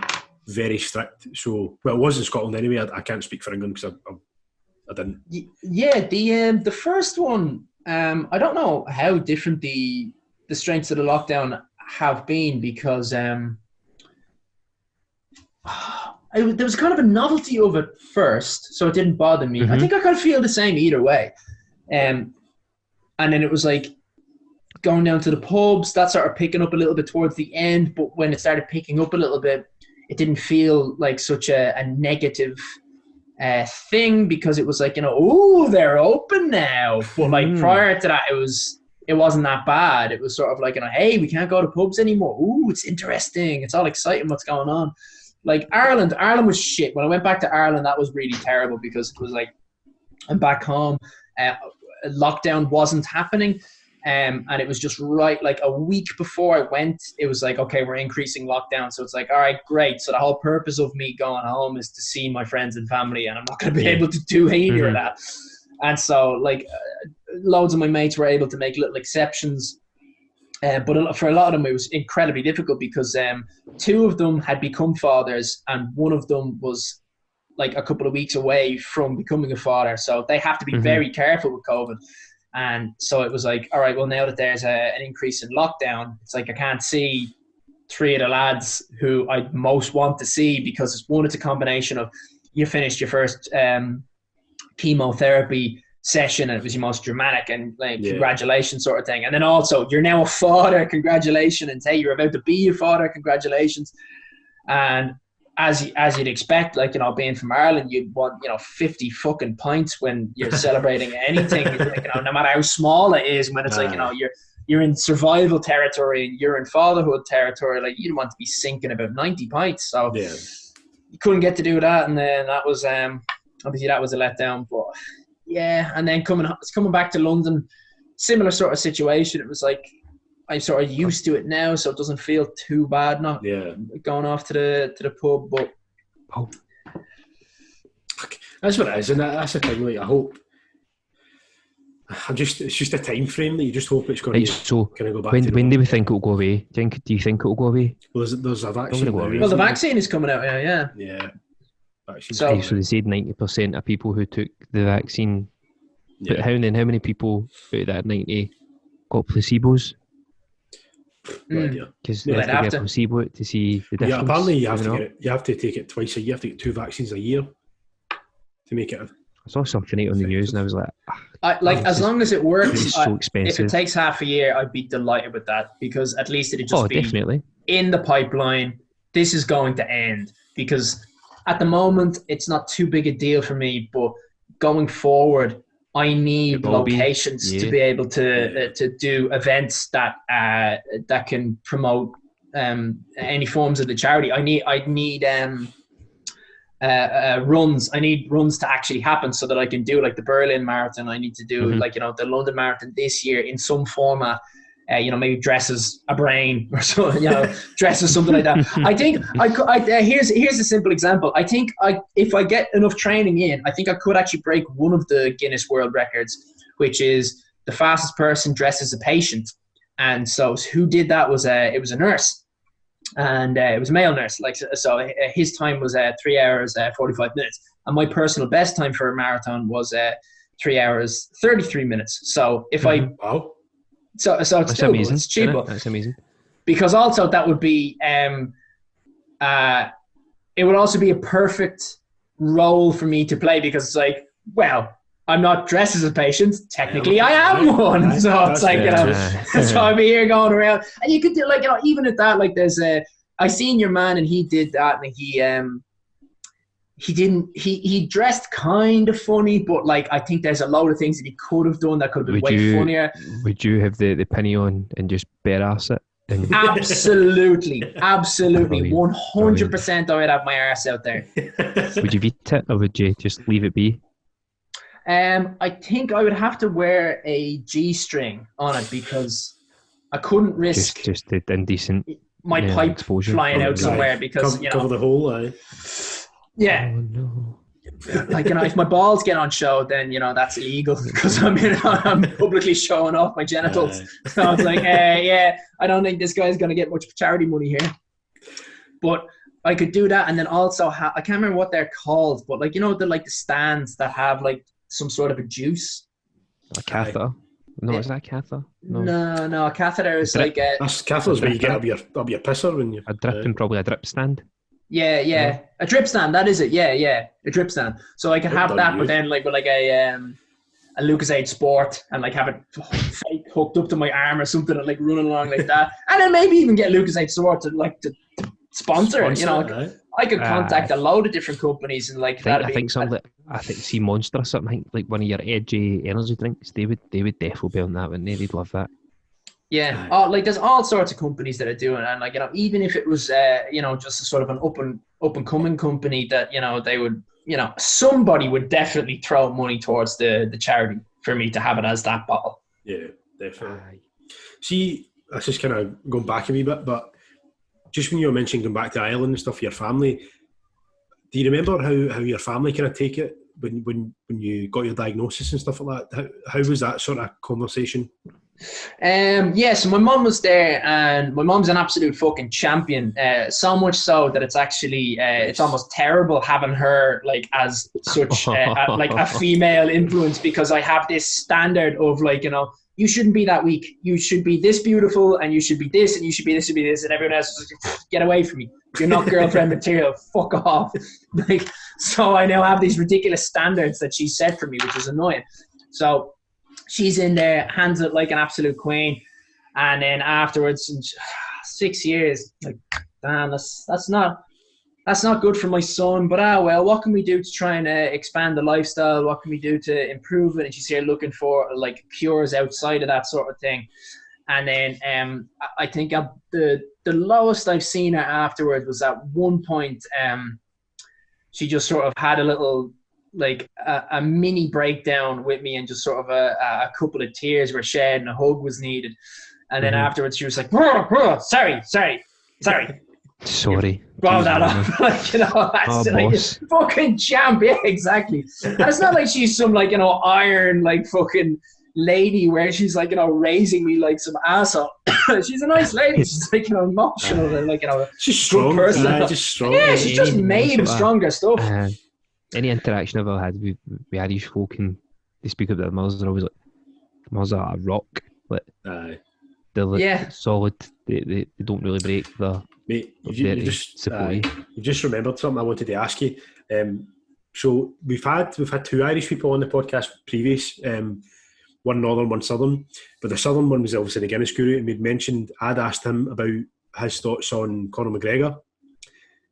very strict. So it was in Scotland anyway. I can't speak for England because I didn't. Yeah, the first one. I don't know how different the strengths of the lockdown have been, because there was kind of a novelty of it first, so it didn't bother me. I think I kind of feel the same either way. And then it was like going down to the pubs, that started picking up a little bit towards the end, but when it started picking up a little bit, it didn't feel like such a negative thing, because it was like, oh, they're open now. But like prior to that, it wasn't that bad. It was sort of like, hey, we can't go to pubs anymore. Ooh, it's interesting. It's all exciting what's going on. Like Ireland was shit. When I went back to Ireland, that was really terrible, because it was like, I'm back home. Lockdown wasn't happening. And it was just right, like a week before I went, it was like, okay, we're increasing lockdown. So it's like, all right, great. So the whole purpose of me going home is to see my friends and family, and I'm not going to be able to do any of that. And so like loads of my mates were able to make little exceptions. But for a lot of them, it was incredibly difficult, because 2 of them had become fathers, and one of them was like a couple of weeks away from becoming a father. So they have to be very careful with COVID. And so it was like, all right, well, now that there's an increase in lockdown, it's like I can't see 3 of the lads who I most want to see, because it's a combination of you finished your first chemotherapy session and it was your most dramatic and like congratulations sort of thing. And then also you're now a father, congratulations. And hey, you're about to be a father, congratulations. And as you'd expect, like, being from Ireland, you'd want, 50 fucking pints when you're celebrating anything, like, no matter how small it is, when it's like, you're in survival territory and you're in fatherhood territory, like you don't want to be sinking about 90 pints. So you couldn't get to do that. And then that was, obviously that was a letdown, but yeah. And then coming back to London, similar sort of situation. It was like, I'm sort of used to it now, so it doesn't feel too bad not going off to the pub. But that's what it is, and that's the thing. Like, I hope it's just a time frame that you just hope it's going to go back. When do we think it'll go away? Do you think it'll go away? Well, there's a vaccine. Well, the vaccine is coming out now. Yeah. So they said 90% of people who took the vaccine. But how many people out of that 90 got placebos? Because they have to get a placebo to see the difference. Yeah, apparently you have to take it twice a year. You have to get 2 vaccines a year to make it. I saw something on the news and I was like, as long as it works, it's so expensive. If it takes half a year, I'd be delighted with that, because at least it'd just be definitely in the pipeline. This is going to end, because at the moment it's not too big a deal for me, but going forward, I need locations to be able to do events that can promote any forms of the charity. I need runs. I need runs to actually happen, so that I can do like the Berlin Marathon. I need to do the London Marathon this year in some format. Maybe dress as a brain or so, dress as something like that. I think here's a simple example. I think if I get enough training in, I think I could actually break one of the Guinness World Records, which is the fastest person dressed as a patient. And so who did that was it was a nurse, and it was a male nurse. So his time was 3 hours 45 minutes, and my personal best time for a marathon was 3 hours 33 minutes. So if So it's doable. Amazing. It's cheaper. That's amazing. Because also that would be, it would also be a perfect role for me to play, because it's like, well, I'm not dressed as a patient. Technically, I am one. So it's like, so I'd be here going around. And you could do even at that, like there's I seen your man and he did that, and he dressed kind of funny, but like I think there's a load of things that he could have done that could have been way funnier. Would you have the penny on and just bare ass it? Absolutely 100%. I would have my arse out there. Would you beat it, or would you just leave it be? I think I would have to wear a G-string on it because I couldn't risk Just the indecent my pipe exposure. flying out Right. somewhere because cover the hole. Aye. yeah. Oh no. Like, if my balls get on show, then that's illegal because I'm publicly showing off my genitals. So it's like, I don't think this guy's gonna get much charity money here. But I could do that, and then also I can't remember what they're called, but the stands that have like some sort of a juice. A catheter. No, is that a catheter? No, a catheter is Drip. like a That's catheters where you get up your pisser when you. A drip and probably a drip stand. yeah, a drip stand. That is it. Yeah, a drip stand. So I could have that, but then with like a Lucozade Sport and like have it hooked up to my arm or something and like running along like that, and then maybe even get Lucozade Sport to sponsor it. Right? I could contact a load of different companies and like I think see Monster or something like one of your edgy energy drinks. They would definitely be on that, wouldn't they? They'd love that. Yeah, like there's all sorts of companies that are doing it, and like even if it was just a sort of an up and coming company that they would somebody would definitely throw money towards the charity for me to have it as that bottle. Yeah, definitely. See, that's just kind of going back a wee bit, but just when you were mentioning going back to Ireland and stuff, your family, do you remember how your family kind of take it when you got your diagnosis and stuff like that? How was that sort of conversation? So my mum was there, and my mum's an absolute fucking champion. So much so that it's actually it's almost terrible having her like as such like a female influence, because I have this standard of like you shouldn't be that weak. You should be this beautiful, and you should be this, and you should be this, and everyone else is like, get away from me. You're not girlfriend material. Fuck off. Like, so I now have these ridiculous standards that she set for me, which is annoying. So she's in there, hands it like an absolute queen, and then afterwards, 6 years, like, damn, that's not good for my son. But well, what can we do to try and expand the lifestyle? What can we do to improve it? And she's here looking for like cures outside of that sort of thing. And then I think the lowest I've seen her afterwards was at one point. She just sort of had a little like a mini breakdown with me, and just sort of a couple of tears were shed and a hug was needed. And then afterwards she was like, sorry. Blow that up. Like, that's like a fucking champ. Yeah, exactly. And it's not like she's some like, iron like fucking lady where she's like, raising me like some asshole. She's a nice lady. She's like, emotional and like, she's strong person. Just strong. Yeah, she's just made of stronger stuff. Any interaction I've ever had with Irish folk, and they speak about their mothers, they're always like, mothers are a rock. Like, they're like solid. They don't really break. Mate, you've just remembered something I wanted to ask you. So we've had two Irish people on the podcast previous, one Northern, one Southern, but the Southern one was obviously the Guinness Guru, and I'd asked him about his thoughts on Conor McGregor.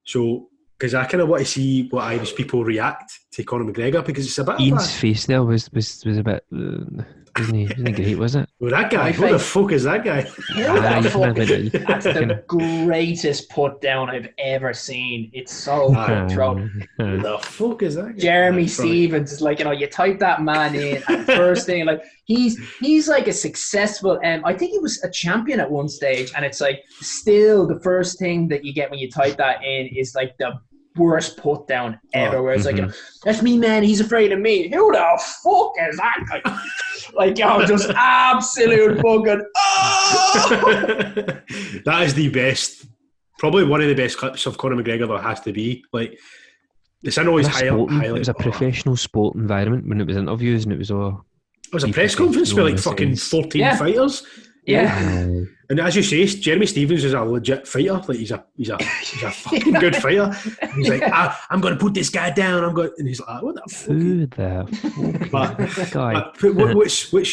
So, because I kind of want to see what Irish people react to Conor McGregor, because it's a bit. Ian's face there was a bit. Wasn't great, was it? Well, that guy, who the fuck is that guy? That's the greatest put down I've ever seen. It's so cutthroat. Who the fuck is that guy? Jeremy Stevens is like, you type that man in, and the first thing, like, he's like a successful, I think he was a champion at one stage, and it's like, still the first thing that you get when you type that in is like the worst put down ever, where it's like, that's me, man, he's afraid of me. Who the fuck is that guy? Like, just absolute fucking That is the best, probably one of the best clips of Conor McGregor there has to be. Like, it's always highlight. It was a professional sport environment when it was interviews, and it was all. It was a press conference with like fucking 14 fighters. Yeah. And as you say, Jeremy Stevens is a legit fighter. Like, he's a fucking good fighter. And he's like, I'm going to put this guy down. And he's like, what the fuck? Who the fuck? Guy.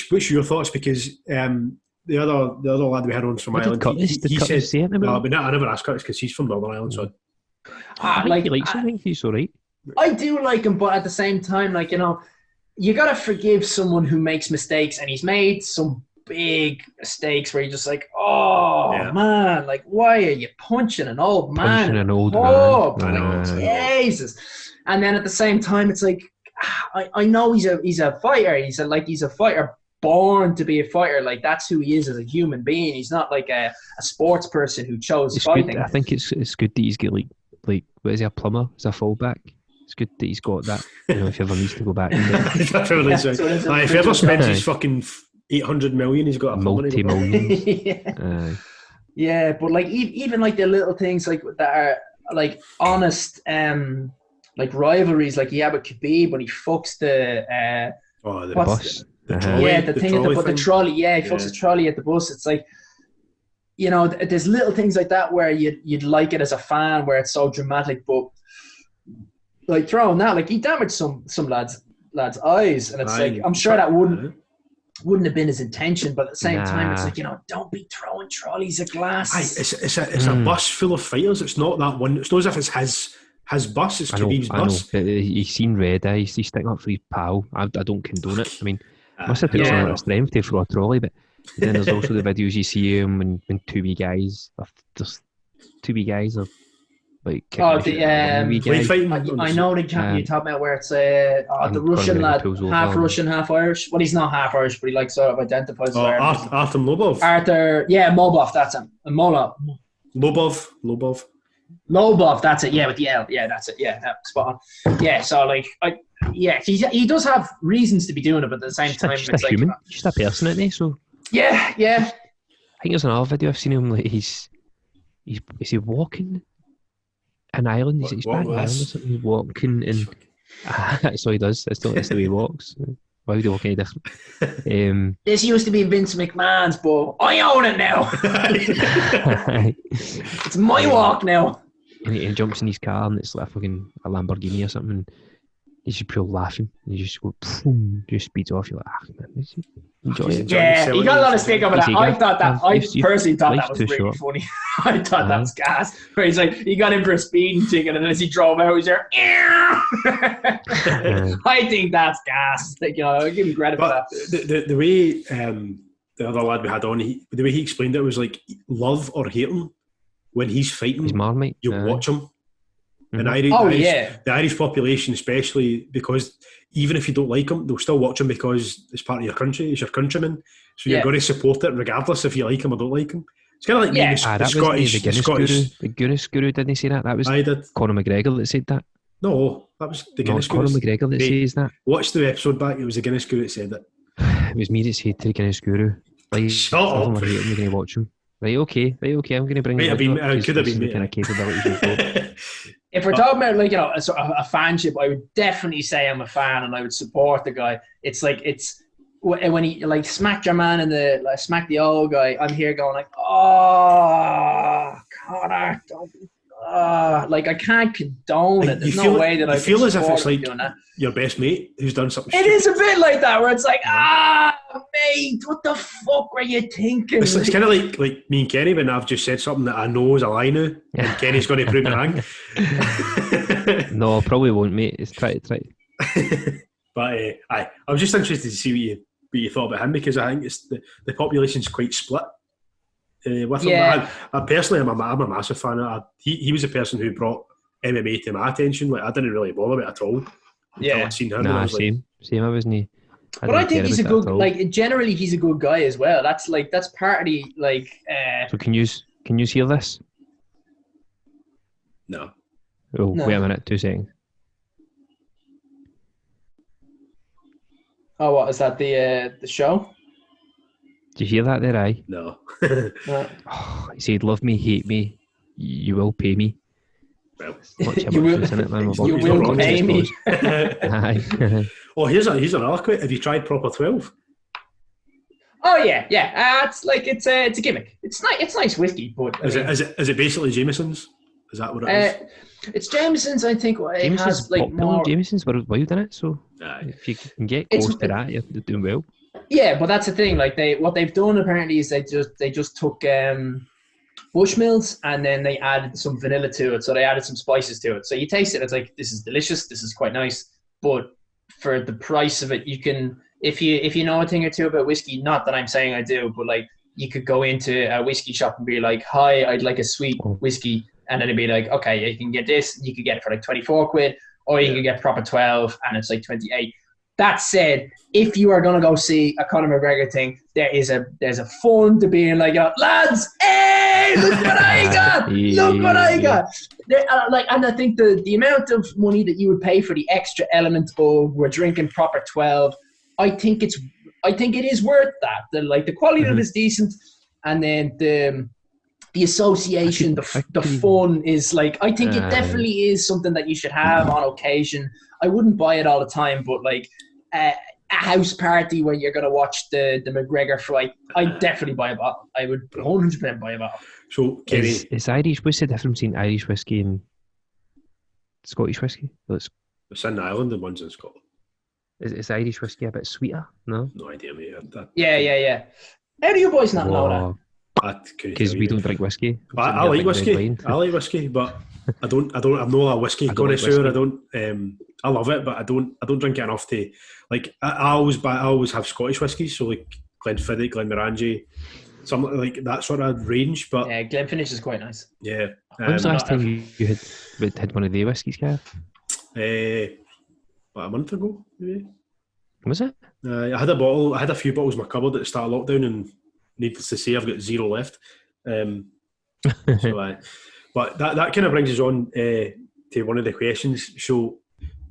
What's your thoughts? Because the other lad we had on from Ireland, he said, but I never asked Curtis because he's from Northern Ireland. So I think he's all right. I do like him, but at the same time, like, you got to forgive someone who makes mistakes, and he's made some big mistakes where you're just like, man, like, why are you punching an old man? Man. Jesus. And then at the same time, it's like, I know he's a fighter. He's a fighter born to be a fighter. Like, that's who he is as a human being. He's not like a sports person who chose fighting. Good. I think it's good that he's got like what is he, a plumber? Is a fullback? It's good that he's got that. You know, if he ever needs to go back. If he ever spends his fucking 800 million, he's got a multi-millions. Yeah, but like even like the little things like that are like honest, like rivalries. Like he had with Khabib when he fucks the bus. The trolley. Yeah, he fucks the trolley at the bus. It's like, you know, there's little things like that where you'd like it as a fan, where it's so dramatic, but like throwing that, like he damaged some lads' eyes, and it's like I'm sure that wouldn't have been his intention, but at the same time, it's like, you know, don't be throwing trolleys of glass. It's a bus full of fighters. It's not that one. It's not as if it's his bus. It's Khabib's bus. But he's seen red eyes. He's sticking up for his pal. I don't condone it. I mean, must have put some of strength to throw a trolley, but then there's also the videos you see him when two wee guys are like kicking I know the camp you're talking about, where it's the Russian lad, half Russian, half Irish. Well, he's not half Irish, but he like sort of identifies as Irish. Arthur Lobov. Mobov, that's him. Lobov, that's it. Yeah, with the L. Yeah, that's it. Yeah, spot on. Yeah, so like, he does have reasons to be doing it, but at the same time, it's like human, just a person, isn't he? So yeah. I think there's another video I've seen him. Like is he walking in Ireland? He's back in Ireland or something. He's walking in. That's what he does. That's the way he walks. Why would he walk any different? This used to be Vince McMahon's, but I own it now. It's my walk now. And he jumps in his car, and it's like a Lamborghini or something. And he's just pure laughing. And he just go, boom, just speeds off. You're like, man, enjoy it. Yeah, he got a lot of stick over that. I personally thought that was really funny. I thought that was gas. Where he's like, he got in for a speeding ticket, and as he drove out, he's there. I think that's gas. Like, you know, I give him credit for that. The way the other lad we had on, the way he explained it was like, love or hate him, when he's fighting, he's Marmite. You'll watch him. And the Irish population, especially, because even if you don't like him, they'll still watch him because it's part of your country, it's your countryman. So you're going to support it regardless if you like him or don't like him. It's kind of like the Guinness Guru, didn't he say that? That was Conor McGregor that said that. No, that was the Guinness Guru. Conor McGregor that says that. Watch the episode back, it was the Guinness Guru that said it. It was me that said to the Guinness Guru. Like, shut up. I'm going to watch him. Right, okay, I'm going to bring him. Could have been me. Kind of capabilities. If we're talking about, like, you know, a fanship, I would definitely say I'm a fan and I would support the guy. It's like, it's when he like smacked your man and smacked the old guy. I'm here going like, oh, Conor, don't. Like, I can't condone it. There's no way that I feel as if it's like your best mate who's done something. It is a bit like that, where it's like, mate, what the fuck were you thinking? It's kind of like me and Kenny when I've just said something that I know is a lie now, and Kenny's going to prove me wrong. No, I probably won't, mate. It's try. But I was just interested to see what you thought about him, because I think it's the population's quite split. With him. I personally, I'm a massive fan. He was the person who brought MMA to my attention. Like, I didn't really bother with it at all. Yeah, I'd seen him. Nah, same. I wasn't. But I think he's a good. Like, generally, he's a good guy as well. That's part of the like. So can you hear this? No. Oh, no. Wait a minute. 2 seconds. Oh, what is that? The show? Did you hear that there, aye? No. He said, love me, hate me, you will pay me. Well, you will pay me. Aye. Oh, here's another quote. Have you tried Proper 12? Oh yeah. It's a gimmick. It's nice whiskey, but is it basically Jameson's? Is that what it is? It's Jameson's, I think. It has like more. Jameson's were wild in it, so if you can get close to that, you're doing well. Yeah, but that's the thing. Like, what they've done apparently is they just took Bushmills and then they added some vanilla to it. So they added some spices to it. So you taste it, it's like, this is delicious. This is quite nice. But for the price of it, you can, if you know a thing or two about whiskey, not that I'm saying I do, but like, you could go into a whiskey shop and be like, hi, I'd like a sweet whiskey. And then it'd be like, okay, you can get this. You could get it for like 24 quid. or you can get proper 12 and it's like 28. That said, if you are going to go see a Conor McGregor thing, there's a fun to being like, lads, hey, look what I got! Look what I got! And I think the amount of money that you would pay for the extra element of we're drinking proper 12, I think it is worth that. The quality of it is decent, and then the association, the fun is like, I think it definitely is something that you should have on occasion. I wouldn't buy it all the time, but like a house party where you're going to watch the McGregor fight, I'd definitely buy a bottle. I would 100% buy a bottle. So, Kenny, is Irish, what's the difference between Irish whiskey and Scottish whiskey? It's in Ireland and one's in Scotland. Is Irish whiskey a bit sweeter? No idea, mate. Yeah. How do you boys not know that? Because we don't drink whiskey. I like whiskey. I like whiskey, but I'm not a whiskey connoisseur. I don't. I love it, but I don't drink it enough to like. I always have Scottish whiskies, so like Glenfiddich, Glenmorangie, something like that sort of range. But yeah, Glenfiddich is quite nice. Yeah. When was the last time you had one of the whiskies, Gav? About a month ago, maybe. Was it? I had a few bottles in my cupboard at the start of lockdown, and needless to say, I've got 0 left. But that kind of brings us on to one of the questions. So,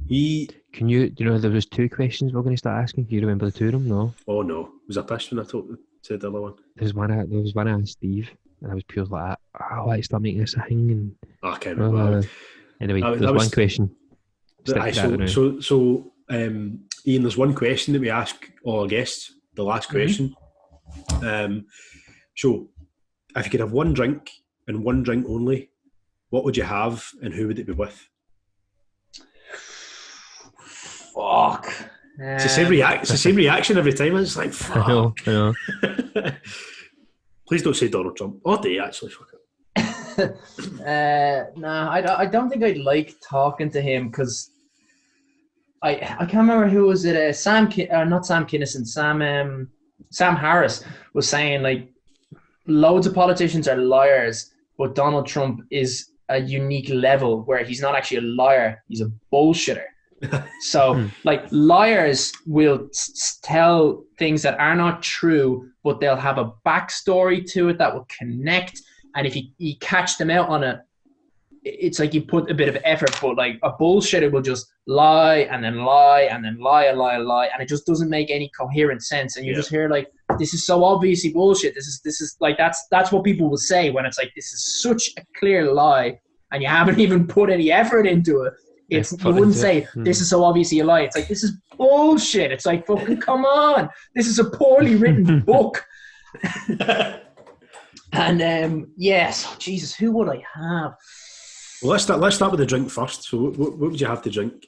do you know there was 2 questions we're going to start asking? Do you remember the 2 of them? No. Oh no, was I pissed when I said the other one? There was one I asked Steve, and I was pure like, why you start making this a thing? And I can't remember. Anyway, there's one question. Iain, there's one question that we ask all our guests. The last question. So, if you could have one drink and one drink only, what would you have, and who would it be with? Fuck. It's the same reaction every time. It's like, fuck. I know. Please don't say Donald Trump. Oh, do you actually? Fuck it. I don't think I'd like talking to him because I can't remember who was it. Not Sam Kinison. Sam Harris was saying like loads of politicians are liars, but Donald Trump is a unique level where he's not actually a liar; he's a bullshitter. So, like, liars will tell things that are not true, but they'll have a backstory to it that will connect. And if you catch them out on it, it's like you put a bit of effort. But like a bullshitter will just lie and then lie and then lie and lie and lie, and it just doesn't make any coherent sense. And you just hear like, this is so obviously bullshit. This is like that's what people will say when it's like, this is such a clear lie, and you haven't even put any effort into it. You wouldn't say, this is so obviously a lie. It's like, this is bullshit. It's like, fucking come on. This is a poorly written book. And yes, Jesus, who would I have? Well, let's start with the drink first. So what would you have to drink?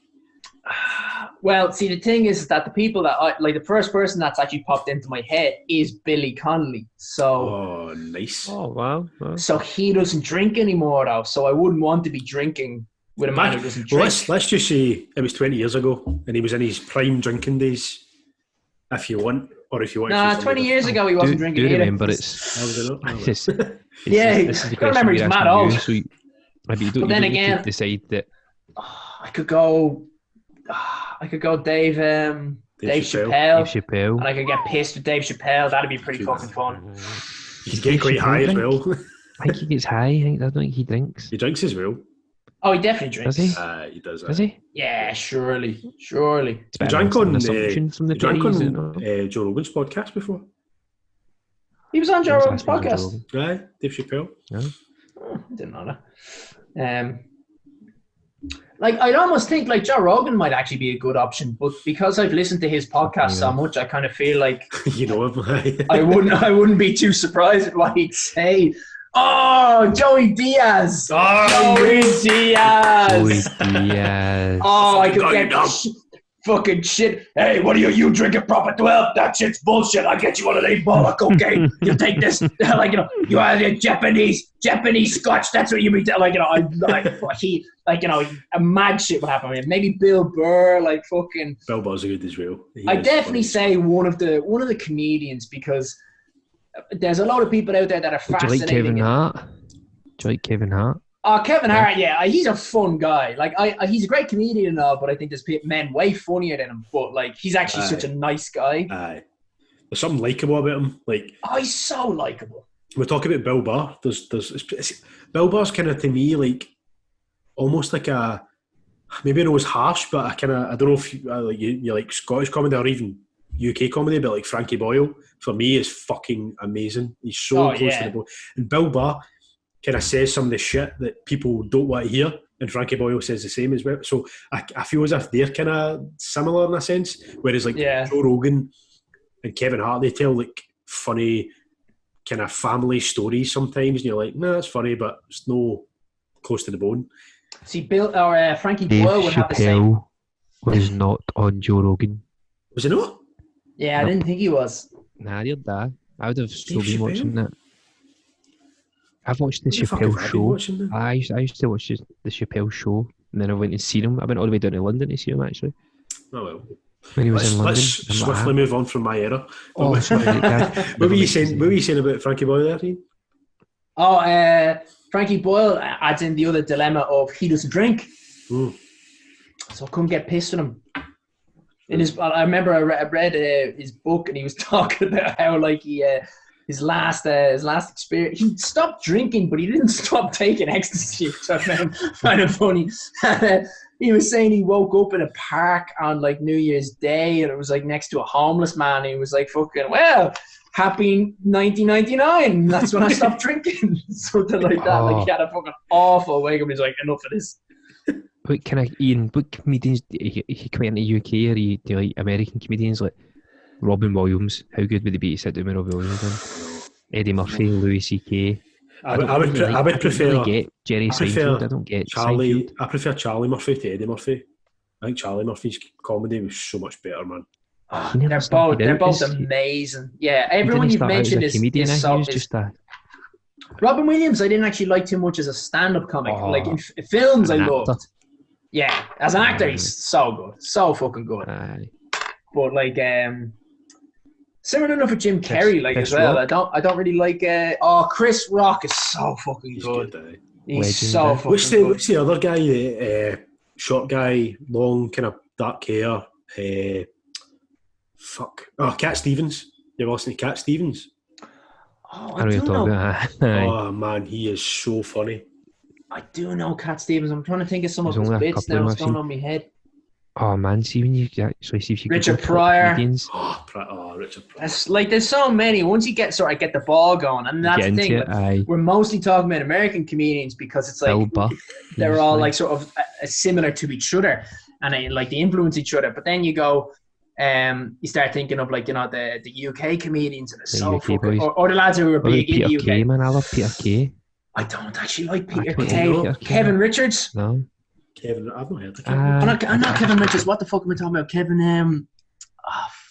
Well, see, the thing is that the people that the first person that's actually popped into my head is Billy Connolly. So, oh, nice. Oh, wow. So he doesn't drink anymore, though. So I wouldn't want to be drinking with a man who doesn't drink. Let's just say it was 20 years ago and he was in his prime drinking days, if you want, or if you want. Nah, 20 years ago he wasn't drinking either. Remember, yeah, you gotta remember he's mad old. But then again, decide that I could go Dave Chappelle, and I could get pissed with Dave Chappelle. That'd be pretty fucking fun. He's getting quite high as well. I think he gets high. I don't think he drinks. He drinks as well. Oh, he definitely drinks. Does he? He does. Does he? Yeah, surely. He drank on Joe Rogan's podcast before. He was on Joe Rogan's podcast. Right, Dave Chappelle. Yeah. Oh, I didn't know that. Like, I'd almost think like Joe Rogan might actually be a good option, but because I've listened to his podcast so much, I kind of feel like you know him. I wouldn't be too surprised at what he'd say. Oh, Joey Diaz! Joey Diaz! Oh, I could get fucking shit. Hey, what are you drinking proper 12? That shit's bullshit. I'll get you one of these ball of cocaine. You take this, like, you have a Japanese scotch. That's what you mean. Like, a mad shit would happen. Maybe Bill Burr, like fucking. Bill Burr's good as well. I'd definitely say one of the comedians, because there's a lot of people out there that are fascinating. Do you like Kevin Hart? Oh, Kevin Hart, yeah, he's a fun guy. Like, he's a great comedian and all, but I think there's men way funnier than him. But like, he's actually such a nice guy. There's something likable about him. Like, he's so likable. We're talking about Bill Burr. Bill Burr's kind of, to me, like almost like a, maybe it was harsh, but I don't know if you like Scottish comedy or even UK comedy, but like Frankie Boyle for me is fucking amazing. He's so close to the bone. And Bill Burr kind of says some of the shit that people don't want to hear, and Frankie Boyle says the same as well. So I feel as if they're kind of similar in a sense. Whereas like Joe Rogan and Kevin Hart, they tell like funny kind of family stories sometimes, and you're like, nah, it's funny, but it's no close to the bone. See, Bill or Frankie Boyle would have the same. Was not on Joe Rogan. Was he not? Yeah, I didn't think he was. Nah, I heard that. I would have still been watching that. I've watched the Chappelle show. I used to watch the Chappelle show, and then I went to see him. I went all the way down to London to see him, actually. Oh, well. When he was in London. Let's swiftly move on from my era. What were you saying about Frankie Boyle there, Ian? Oh, Frankie Boyle adds in the other dilemma of he doesn't drink. So I couldn't get pissed on him. I remember I read his book, and he was talking about how like his last experience, he stopped drinking, but he didn't stop taking ecstasy, which I found it funny. He was saying he woke up in a park on like New Year's Day, and it was like next to a homeless man. And he was like, "Fucking well, happy 1999. That's when I stopped drinking." Something like that. Like he had a fucking awful wake up. He's like, "Enough of this." Ian, what comedians do you come in the UK, or do you like American comedians like Robin Williams? How good would it be to sit down with Robin Williams? Eddie Murphy, Louis C.K. I would prefer really get Jerry Seinfeld. I don't get Charlie. Seinfeld. I prefer Charlie Murphy to Eddie Murphy. I think Charlie Murphy's comedy was so much better, man. They're both amazing. Yeah, everyone you've mentioned is so. Robin Williams, I didn't actually like too much as a stand-up comic. Like in films, I loved. Yeah, as an actor, he's so good, so fucking good. But like, similar enough with Jim Carrey, like Chris as well. Rock. I don't really like. Chris Rock is so fucking good. He's so fucking good. What's the other guy? The short guy, long, kind of dark hair. Cat Stevens. You ever listen to Cat Stevens? Oh, I do know. Oh man, he is so funny. I do know Cat Stevens. I'm trying to think of some of his bits now. What's going on in my head? Oh man, see when you actually see if you Richard Pryor. Richard Pryor. Like there's so many. Once you get the ball going, and that's the thing. Like, we're mostly talking about American comedians because it's like they're all like sort of similar to each other, and they influence each other. But then you go, you start thinking of like the UK comedians, and it's so fucking, or the lads who are big in the UK. Kay, man, I love Peter Kay. I don't actually like Peter Kay. Kevin Richards. No. Kevin, I've not heard of Kevin. I'm not Kevin Richards. What the fuck am I talking about?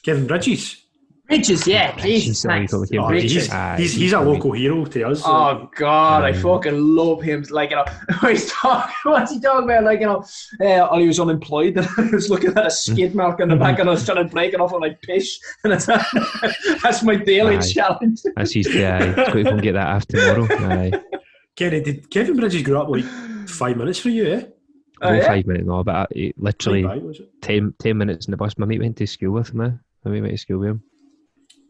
Kevin Bridges. Bridges, yeah. Jesus, thanks. He's a local hero to us. Oh God, I fucking love him. Like what's he talking about? Like he was unemployed and I was looking at a skid mark on the back and I was trying to break it off with like pish. And that's my daily challenge. That's his got to go and get that after tomorrow. Kenny, did Kevin Bridges grow up like 5 minutes for you? 5 minutes, no, but literally 10 minutes in the bus. My mate went to school with him. My mate went to school with him.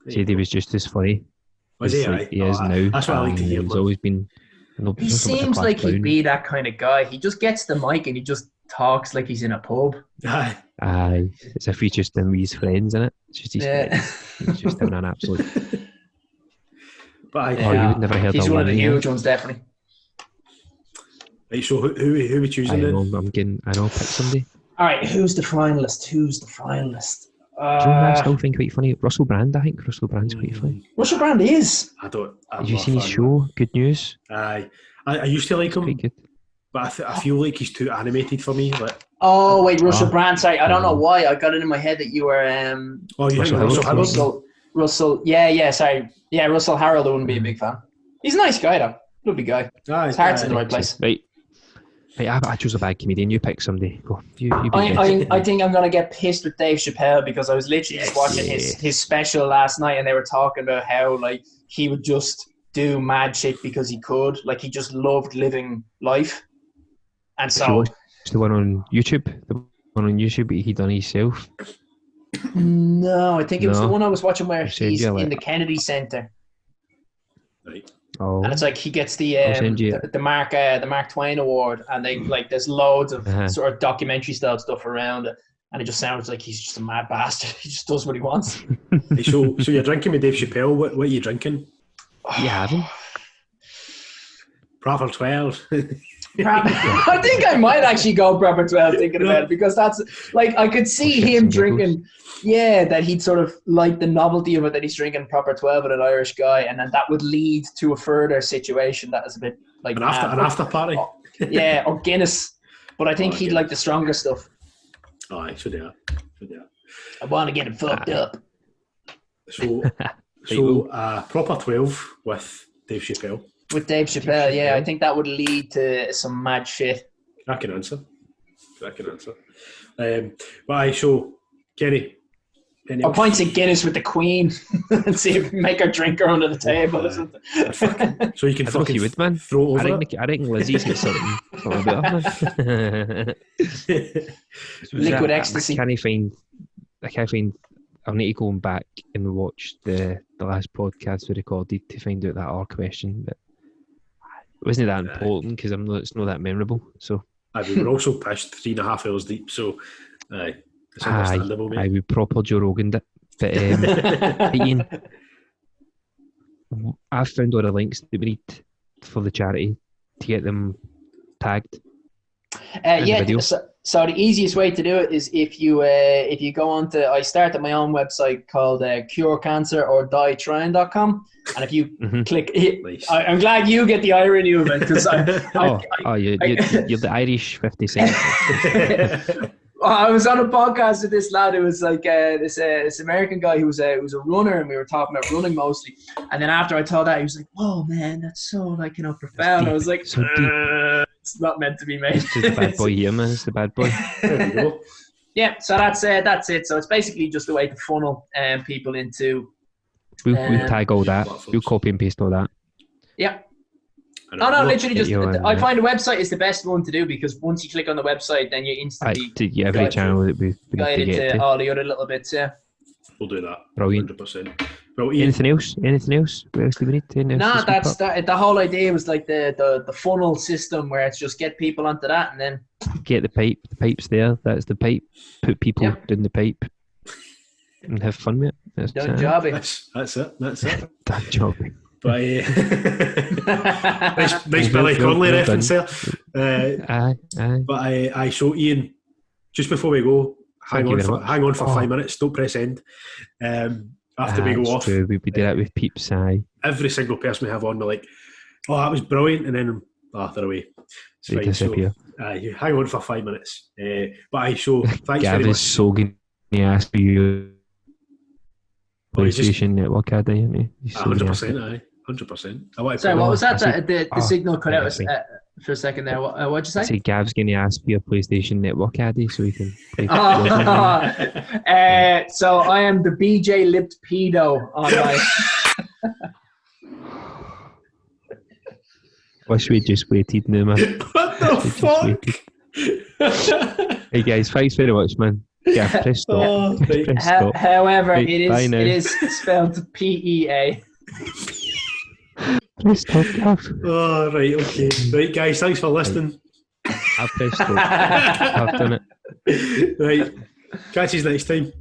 Said he was just as funny. Was he? He is now. That's what I like to hear. He's always been. He seems like he'd be that kind of guy. He just gets the mic and he just talks like he's in a pub. Aye. It's a feature with his friends, isn't it? It's just his friends. He's just having an absolute. But you would never heard he's one of the huge ones, definitely. Right, so who are we choosing then? I know, pick somebody. All right, who's the finalist? Do you know I still think quite funny? Russell Brand, I think. Russell Brand's quite funny. Russell Brand is? Did you see his show, Good News? Aye. I used to like him. Quite good. But I feel like he's too animated for me. Like, Russell Brand, sorry. I don't know why. I got it in my head that you were... Russell, sorry. Yeah, Russell Harold, I wouldn't be a big fan. He's a nice guy, though. Lovely guy. His heart's in the right place. Right. I chose a bad comedian. You pick somebody. Go. I think I'm going to get pissed with Dave Chappelle because I was literally just watching his special last night and they were talking about how like he would just do mad shit because he could. Like, he just loved living life. And Did you so, watch the one on YouTube? The one on YouTube he done himself? no, I think it was the No. one I was watching where You said he's you like- in the Kennedy Center. Right. Oh, And it's like he gets the I'll send you it. the Mark Twain Award, and they like there's loads of Uh-huh. sort of documentary style stuff around it, and it just sounds like he's just a mad bastard. He just does what he wants. Hey, so you're drinking with Dave Chappelle. What are you drinking? you haven't? Proper 12. I think I might actually go proper 12 thinking about it, because that's like I could see shits him and giggles. drinking. Yeah, that he'd sort of like the novelty of it, that he's drinking proper 12 with an Irish guy, and then that would lead to a further situation that is a bit like an after party. Yeah, or Guinness. But I think Oh, he'd Guinness. like the stronger stuff. Oh, I should do that. I want to get him fucked up. So proper 12 with Dave Chappelle. With Dave Chappelle, yeah, I think that would lead to some mad shit. I can answer. But I show Kenny. Or points at Guinness with the Queen and see if we can make her drink her under the table or something. So you can I think fucking he would, man. throw it I over. reckon Lizzie's got something better. Liquid ecstasy. I can't find. I'll need to go back and watch the last podcast we recorded to find out that R question. But it wasn't that important because it's not that memorable. So We were also pushed 3.5 hours deep. So it's understandable, mate. I would proper Joe Rogan it. But hey, Ian, I've found all the links that we need for the charity to get them tagged. Yeah, so the easiest way to do it is if you go on to, I started my own website called curecancerordieTrying.com, and if you click it, Nice. I'm glad you get the irony of it, because You're the Irish 50 Cent. I was on a podcast with this lad who was like this American guy who was a runner, and we were talking about running mostly. And then after I told that, he was like, "Whoa, man, that's so profound." I was like, So deep. "It's not meant to be made." It's the bad boy here, man. It's the bad boy. There we go. Yeah, so that's it. So it's basically just a way to funnel people into. We'll tag all that. Platforms. We'll copy and paste all that. Yeah. I know. No, literally just. you on, I find the website is the best one to do, because once you click on the website, then you instantly Every guide channel that we need guide to get into to. all the other little bits. Yeah. We'll do that. Brilliant. 100%. Well, Ian, Anything else? What else do we need? Anything else No, to speak that's up? the whole idea was like the funnel system, where it's just get people onto that, and then Get the pipe. The pipe's there. That's the pipe. Put people Yep. in the pipe and have fun with it. That's done jobby. that's it. that job. But nice Billy Connolly well reference there. Aye. But I show Ian, just before we go, Thank you very much. hang on for Oh. 5 minutes, don't press end. After we go It's off, true. We did that with peeps. Aye. every single person we have on, we're like, "Oh, that was brilliant," and then they're away. It's They fine. disappear. So, you hang on for 5 minutes. But I show, thanks Gav very is much. so going to ask for you. Oh, you just- PlayStation Network ad, isn't he? He's so gonna ask 100%, you. aye, 100%. I want to Sorry, put what on- was that? I see. The signal cut out okay. for a second there. What'd you I say? say Gav's going to ask for your PlayStation Network addy so he can play. So I am the BJ lipped pedo on my. Wish we just waited now, man. What the We just fuck? waited. Hey guys, thanks very much, man. Yeah, press stop. Oh, right. Press stop. However, Right, bye now. it is spelled PEA. Press stop, Gav. Oh, right, okay. Right, guys, thanks for listening. I've pressed stop. I've done it. Right, catch you next time.